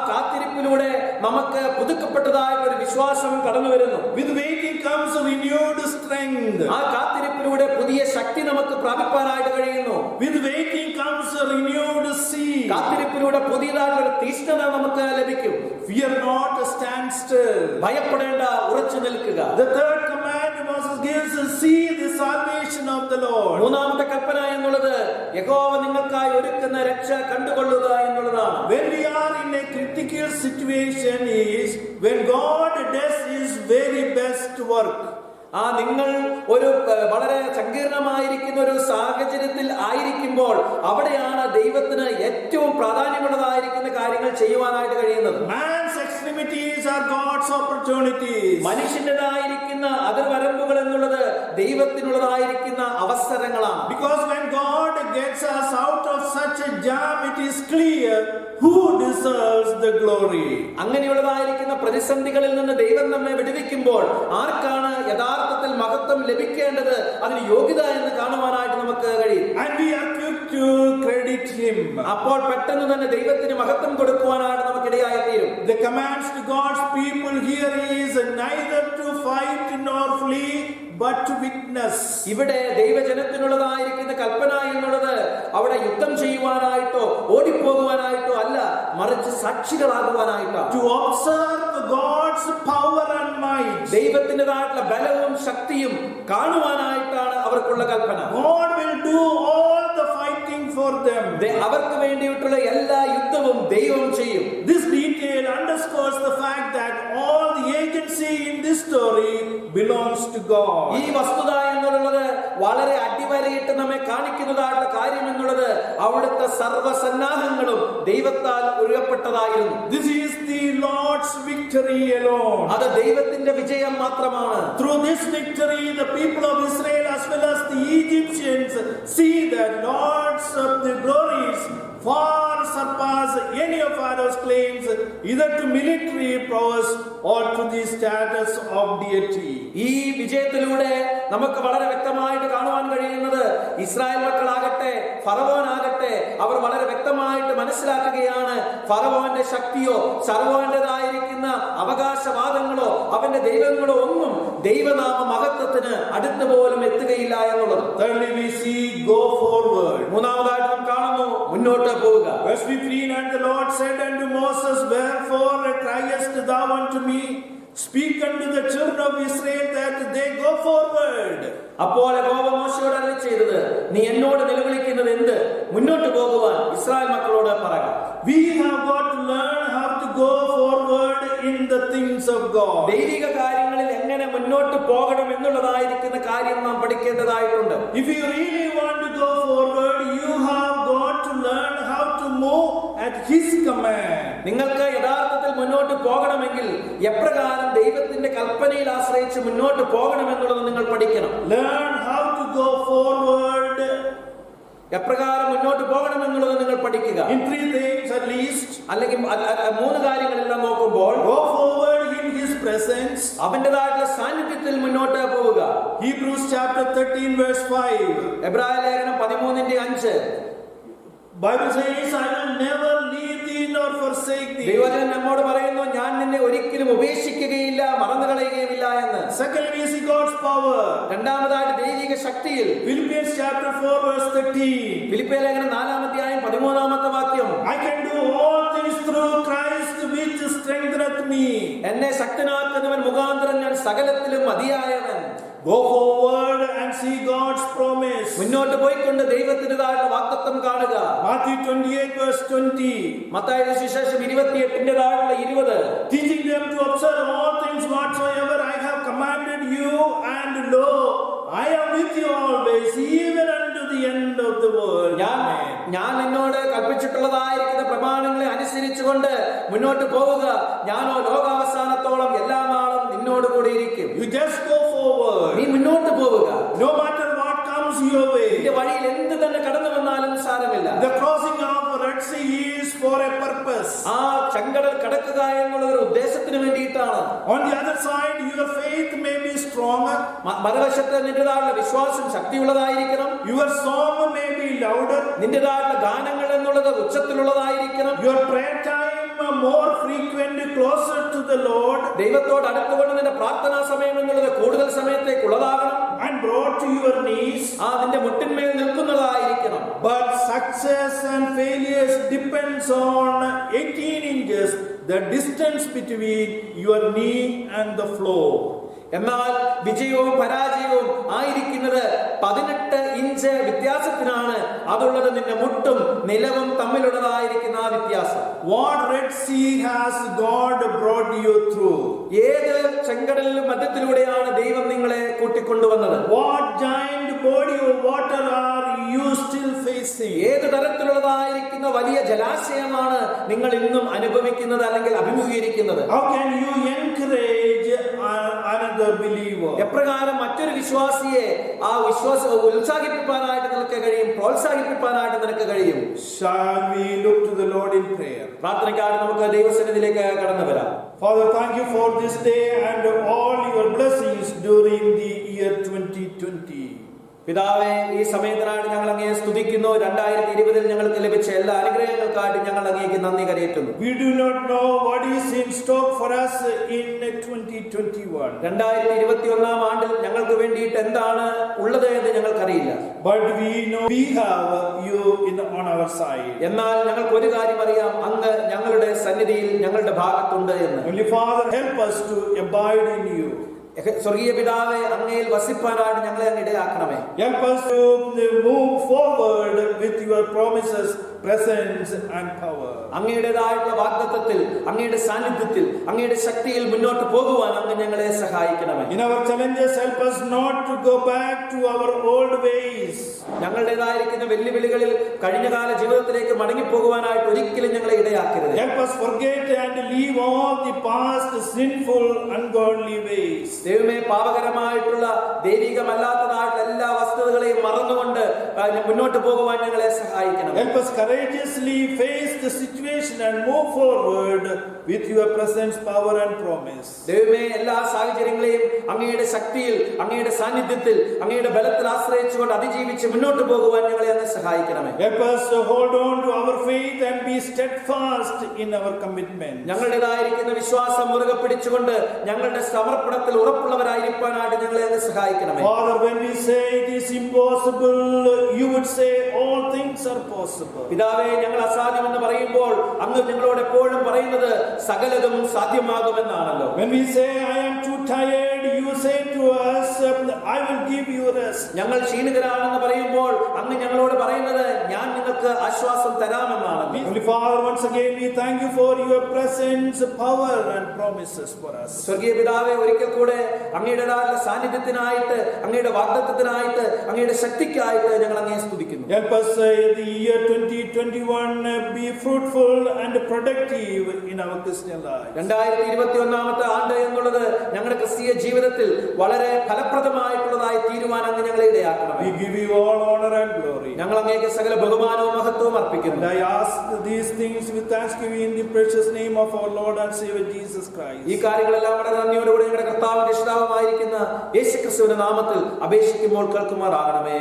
കാത്തിരിപ്പിലൂടെ നമുക്ക് പുതുക്കപ്പെട്ടതായ ഒരു വിശ്വാസം കടന്നു വരുന്നു. With waiting comes renewed strength. ആ കാത്തിരിപ്പിലൂടെ പുതിയ ശക്തി നമുക്ക് പ്രാപിക്കാനായിട്ട് കഴിയുന്നു. With waiting comes a renewed zeal. കാത്തിരിപ്പിലൂടെ പുതിയതായിട്ടുള്ള ഒരു തീഷ്ണത നമുക്ക് ലഭിക്കും. Fear not, stand still. ഭയപ്പെടേണ്ട, ഉറച്ചു നിൽക്കുക. The third command Moses gives is see the salvation of the Lord. മൂന്നാമത്തെ കൽപ്പന എന്നുള്ളത് യഹോവ നിങ്ങൾക്കായി ഒരുക്കുന്ന രക്ഷ കണ്ടുകൊള്ളുക എന്നുള്ളതാണ്. When we are in a critical situation is when God does his very best work. നിങ്ങൾ ഒരു വളരെ സങ്കീർണമായിരിക്കുന്ന ഒരു സാഹചര്യത്തിൽ ആയിരിക്കുമ്പോൾ അവിടെയാണ് ദൈവത്തിന് ഏറ്റവും പ്രാധാന്യമുള്ളതായിരിക്കുന്ന കാര്യങ്ങൾ ചെയ്യുവാനായിട്ട് കഴിയുന്നത്. Man's extremities are God's opportunities. മനുഷ്യന്റേതായിരിക്കുന്ന അതിർവരമ്പുകൾ എന്നുള്ളത് ദൈവത്തിനുള്ളതായിരിക്കുന്ന അവസരങ്ങളാണ്. Because when God gets us out of such a jam, it is clear who deserves the glory. അങ്ങനെയുള്ളതായിരിക്കുന്ന പ്രതിസന്ധികളിൽ നിന്ന് ദൈവം നമ്മെ വിടുവിക്കുമ്പോൾ ആർക്കാണ് യഥാർത്ഥത്തിൽ മഹത്വം ലഭിക്കേണ്ടത്, അതിന് യോഗ്യത എന്ന് കാണുവാനായിട്ട് നമുക്ക് കഴിയും. And we are quick to credit him. അപ്പോൾ പെട്ടെന്ന് തന്നെ ദൈവത്തിന് മഹത്വം കൊടുക്കുവാനായിട്ട് നമുക്കിടയായി തീരും. The commands to God's people here is neither to fight nor flee but to witness. ഇവിടെ ദൈവജനത്തിനുള്ളതായിരിക്കുന്ന കൽപ്പന എന്നുള്ളത് അവിടെ യുദ്ധം ചെയ്യുവാനായിട്ടോ ഓടിപ്പോകുവാനായിട്ടോ അല്ല, മറിച്ച് സാക്ഷികളാകുവാനായിട്ടോ. To observe God's power and might. ദൈവത്തിൻ്റെതായിട്ടുള്ള ബലവും ശക്തിയും കാണുവാനായിട്ടാണ് അവർക്കുള്ള കൽപ്പന. God will do all the fighting for them. അവർക്ക് വേണ്ടിയിട്ടുള്ള എല്ലാ യുദ്ധവും ദൈവം ചെയ്യും. This detail underscores the fact that all the agency in this story belongs to God. ഈ വസ്തുത എന്നുള്ളത് വളരെ അടിവരയിട്ട് നമ്മെ കാണിക്കുന്നതായിട്ടുള്ള കാര്യം എന്നുള്ളത് അവിടുത്തെ സർവ്വസന്നാഹങ്ങളും ദൈവത്താൽ ഒരുക്കപ്പെട്ടതായിരുന്നു. This is the Lord's victory alone. അത് ദൈവത്തിന്റെ വിജയം മാത്രമാണ്. Through this victory, the people of Israel as well as the Egyptians see that Lord's of the glories far surpass any of Pharaoh's claims, either to military prowess or to the status of deity. ഈ വിജയത്തിലൂടെ നമുക്ക് വളരെ വ്യക്തമായിട്ട് കാണുവാൻ കഴിയുന്നത് Israel മക്കളാകട്ടെ ഫറവോനാകട്ടെ അവർ വളരെ വ്യക്തമായിട്ട് മനസ്സിലാക്കുകയാണ് ഫറവോന്റെ ശക്തിയോ സർവോന്റേതായിരിക്കുന്ന അവകാശവാദങ്ങളോ അവന്റെ ദൈവങ്ങളോ ഒന്നും ദൈവനാമ മഹത്വത്തിന് അടുത്ത് പോലും എത്തുകയില്ല എന്നുള്ളത്. Thirdly, we see go forward. മൂന്നാമതായിട്ട് നാം കാണുന്നു മുന്നോട്ട് പോവുക. Verse 15, and the Lord said unto Moses, wherefore criest thou unto me? Speak unto the children of Israel that they go forward. അപ്പോൾ യഹോവ മോശെയോട് അരുളി ചെയ്തത്, നീ എന്നോട് നിലവിളിക്കുന്നത് എന്ത്? മുന്നോട്ട് പോകുവാൻ ഇസ്രായേൽ മക്കളോട് പറയുക. We have got to learn how to go forward in the things of God. ദൈവിക കാര്യങ്ങളിൽ എങ്ങനെ മുന്നോട്ട് പോകണം എന്നുള്ളതായിരിക്കുന്ന കാര്യം നാം പഠിക്കേണ്ടതായിട്ടുണ്ട്. If you really want to go forward, you have got to learn how to move at His command. നിങ്ങൾക്ക് യഥാർത്ഥത്തിൽ മുന്നോട്ട് പോകണമെങ്കിൽ എപ്രകാരം ദൈവത്തിന്റെ കൽപ്പനയിൽ ആശ്രയിച്ച് മുന്നോട്ട് പോകണമെന്നുള്ളത് നിങ്ങൾ പഠിക്കണം. Learn how to go forward. എപ്രകാരം മുന്നോട്ട് പോകണമെന്നുള്ളത് നിങ്ങൾ പഠിക്കുക. In three things at least. അല്ലെങ്കിൽ മൂന്ന് കാര്യങ്ങളെല്ലാം നോക്കുമ്പോൾ Go forward in His presence. അവന്റേതായിട്ടുള്ള സാന്നിധ്യത്തിൽ മുന്നോട്ട് പോവുക. Hebrews chapter 13 verse 5. എബ്രായ ലേഖനം 13:5 Bible says, I will never leave thee nor forsake thee. ദൈവവചനം നമ്മോട് പറയുന്നു, ഞാൻ നിന്നെ ഒരിക്കലും ഉപേക്ഷിക്കുകയില്ല, മറന്നു കളയുകയുമില്ല എന്ന്. Second, we see God's power. രണ്ടാമതായിട്ട് ദൈവിക ശക്തിയിൽ Philippians chapter 4 verse 13. ഫിലിപ്പിയ ലേഖനം 4:13 വാക്യം, I can do all things through Christ which strengtheneth me. എന്നെ ശക്തനാക്കുന്നവൻ മുഖാന്തരം ഞാൻ സകലത്തിലും മതിയായവൻ. Go forward and see God's promise. മുന്നോട്ട് പോയിക്കൊണ്ട് ദൈവത്തിൻ്റെതായുള്ള വാഗ്ദത്തം കാണുക. Matthew 28 verse 20. മത്തായിയുടെ സുവിശേഷം 28:20, Teaching them to observe all things whatsoever I have commanded you, and lo, I am with you always, even unto the end of the world. ഞാൻ നിന്നോട് കൽപ്പിച്ചിട്ടുള്ളതായിരിക്കുന്ന പ്രമാണങ്ങളെ അനുസരിച്ചുകൊണ്ട് മുന്നോട്ട് പോവുക. ഞാനോ ലോകാവസാനത്തോളം എല്ലാ നാളും നിന്നോട് കൂടി ഇരിക്കും. You just go forward. നീ മുന്നോട്ട് പോവുക. No matter what comes your way. നിന്റെ വഴിയിൽ എന്ത് തന്നെ കടന്നു വന്നാലും സാരമില്ല. The crossing of Red Sea is for a purpose. ആ ചെങ്കടൽ കടക്കുക എന്നുള്ള ഒരു ഉദ്ദേശത്തിന് വേണ്ടിയിട്ടാണ്. On the other side, your faith may be stronger. മറുവശത്ത് നിന്റേതായുള്ള വിശ്വാസം ശക്തിയുള്ളതായിരിക്കണം. Your song may be louder. നിന്റേതായുള്ള ഗാനങ്ങൾ എന്നുള്ളത് ഉച്ചത്തിലുള്ളതായിരിക്കണം. Your prayer time more frequent, closer to the Lord. ദൈവത്തോട് അടുത്തുകൊണ്ട് നിന്റെ പ്രാർത്ഥനാ സമയം എന്നുള്ളത് കൂടുതൽ സമയത്തേക്കുള്ളതാകണം. And brought to your knees. നിന്റെ മുട്ടിന്മേൽ നിൽക്കുന്നതായിരിക്കണം. But success and failures depends on 18 inches, the distance between your knee and the floor. എന്നാൽ വിജയവും പരാജയവും ആയിരിക്കുന്നത് 18 ഇഞ്ച് വ്യത്യാസത്തിനാണ്. അതുള്ളത് നിന്റെ മുട്ടും നിലവും തമ്മിലുള്ളതായിരിക്കുന്ന ആ വ്യത്യാസം. What Red Sea has God brought you through? ഏത് ചെങ്കടലിലും മധ്യത്തിലൂടെയാണ് ദൈവം നിങ്ങളെ കൂട്ടിക്കൊണ്ടുവന്നത്? What giant body of water are you still facing? ഏത് തരത്തിലുള്ളതായിരിക്കുന്ന വലിയ ജലാശയമാണ് നിങ്ങൾ ഇന്നും അനുഭവിക്കുന്നത് അല്ലെങ്കിൽ അഭിമുഖീകരിക്കുന്നത്? How can you encourage another believer? എപ്രകാരം മറ്റൊരു വിശ്വാസിയെ ആ വിശ്വാസം ഉത്സാഹിപ്പിക്കാനായിട്ട് നിനക്ക് കഴിയും, പ്രോത്സാഹിപ്പിക്കാനായിട്ട് നിനക്ക് കഴിയും? Shall we look to the Lord in prayer? പ്രാർത്ഥനയ്ക്കായിട്ട് നമുക്ക് ദൈവസന്നിധിയിലേക്ക് കടന്നു വരാം. Father, thank you for this day and all your blessings during the year 2020. പിതാവേ, ഈ സമയത്തിനായിട്ട് ഞങ്ങൾ അങ്ങയെ സ്തുതിക്കുന്നു. 2020 ഞങ്ങൾക്ക് ലഭിച്ച എല്ലാ അനുഗ്രഹങ്ങൾക്കായിട്ട് ഞങ്ങൾ അങ്ങേക്ക് നന്ദി കരയറ്റുന്നു. We do not know what is in stock for us in 2021. 2021 ആണ്ടിൽ ഞങ്ങൾക്ക് വേണ്ടിയിട്ട് എന്താണ് ഉള്ളത് എന്ന് ഞങ്ങൾക്കറിയില്ല. But we know we have you on our side. എന്നാൽ ഞങ്ങൾക്ക് ഒരു കാര്യം അറിയാം, അങ്ങ് ഞങ്ങളുടെ സന്നിധിയിൽ ഞങ്ങളുടെ ഭാഗത്തുണ്ട് എന്ന്. Only Father, help us to abide in you. സ്വർഗീയ പിതാവേ, അങ്ങയിൽ വസിപ്പാനായിട്ട് ഞങ്ങളെ അങ്ങ് ഇടയാക്കണമേ. Help us to move forward with your promises, presence and power. അങ്ങയുടേതായിട്ടുള്ള വാഗ്ദത്തത്തിൽ, അങ്ങയുടെ സാന്നിധ്യത്തിൽ, അങ്ങയുടെ ശക്തിയിൽ മുന്നോട്ട് പോകുവാൻ അങ്ങ് ഞങ്ങളെ സഹായിക്കണമേ. In our challenges, help us not to go back to our old ways. ഞങ്ങളുടേതായിരിക്കുന്ന വെല്ലുവിളികളിൽ കഴിഞ്ഞകാല ജീവിതത്തിലേക്ക് മടങ്ങിപ്പോകുവാനായിട്ട് ഒരിക്കലും ഞങ്ങളെ ഇടയാക്കരുത്. Help us forget and leave all the past sinful, ungodly ways. ദൈവമേ, പാപകരമായിട്ടുള്ള ദൈവികമല്ലാത്തതായിട്ടുള്ള എല്ലാ വസ്തുതകളെയും മറന്നുകൊണ്ട് മുന്നോട്ട് പോകുവാൻ ഞങ്ങളെ സഹായിക്കണം. Help us courageously face the situation and move forward with your presence, power and promise. ദൈവമേ, എല്ലാ സാഹചര്യങ്ങളെയും അങ്ങയുടെ ശക്തിയിൽ, അങ്ങയുടെ സാന്നിധ്യത്തിൽ, അങ്ങയുടെ ബലത്തിൽ ആശ്രയിച്ചുകൊണ്ട് അതിജീവിച്ച് മുന്നോട്ട് പോകുവാൻ ഞങ്ങളെ അങ്ങ് സഹായിക്കണമേ. Help us to hold on to our faith and be steadfast in our commitment. ഞങ്ങളുടേതായിരിക്കുന്ന വിശ്വാസം മുറുകെ പിടിച്ചുകൊണ്ട് ഞങ്ങളുടെ സമർപ്പണത്തിൽ ഉറപ്പുള്ളവരായിരിക്കാനായിട്ട് ഞങ്ങളെ അങ്ങ് സഹായിക്കണമേ. Father, when we say it is impossible, you would say all things are possible. പിതാവേ, ഞങ്ങൾ അസാധ്യമെന്ന് പറയുമ്പോൾ അങ്ങ് ഞങ്ങളോട് എപ്പോഴും പറയുന്നത് സകലതും സാധ്യമാകുമെന്നാണല്ലോ. When we say I am too tired, you say to us, I will give you rest. ഞങ്ങൾ ക്ഷീണിതരാണെന്ന് പറയുമ്പോൾ അങ്ങ് ഞങ്ങളോട് പറയുന്നത് ഞാൻ നിങ്ങൾക്ക് ആശ്വാസം തരാമെന്നാണ്. Holy Father, once again we thank you for your presence, power and promises for us. സ്വർഗീയ പിതാവേ, ഒരിക്കൽ കൂടെ അങ്ങയുടേതായ സാന്നിധ്യത്തിനായിട്ട്, അങ്ങയുടെ വാഗ്ദത്തത്തിനായിട്ട്, അങ്ങയുടെ ശക്തിക്കായിട്ട് ഞങ്ങൾ അങ്ങയെ സ്തുതിക്കുന്നു. Help us the year 2021 be fruitful and productive in our Christian life. 2021 ആണ്ട് എന്നുള്ളത് ഞങ്ങളുടെ ക്രിസ്തീയ ജീവിതത്തിൽ വളരെ ഫലപ്രദമായിട്ടുള്ളതായി തീരുമാനം അങ്ങ് ഞങ്ങളെ ഇടയാക്കണം. We give you all honor and glory. ഞങ്ങൾ അങ്ങേക്ക് സകല ബഹുമാനവും മഹത്വവും അർപ്പിക്കുന്നു. And I ask these things with thanksgiving in the precious name of our Lord and Savior Jesus Christ. ഈ കാര്യങ്ങളെല്ലാം വളരെ നന്ദിയോടുകൂടി ഞങ്ങളുടെ കർത്താവിന്റെ ഇഷ്ടാവുമായിരിക്കുന്ന യേശുക്രിസ്തുവിന്റെ നാമത്തിൽ അപേക്ഷിക്കുമ്പോൾ കേൾക്കുമാറാകണമേ.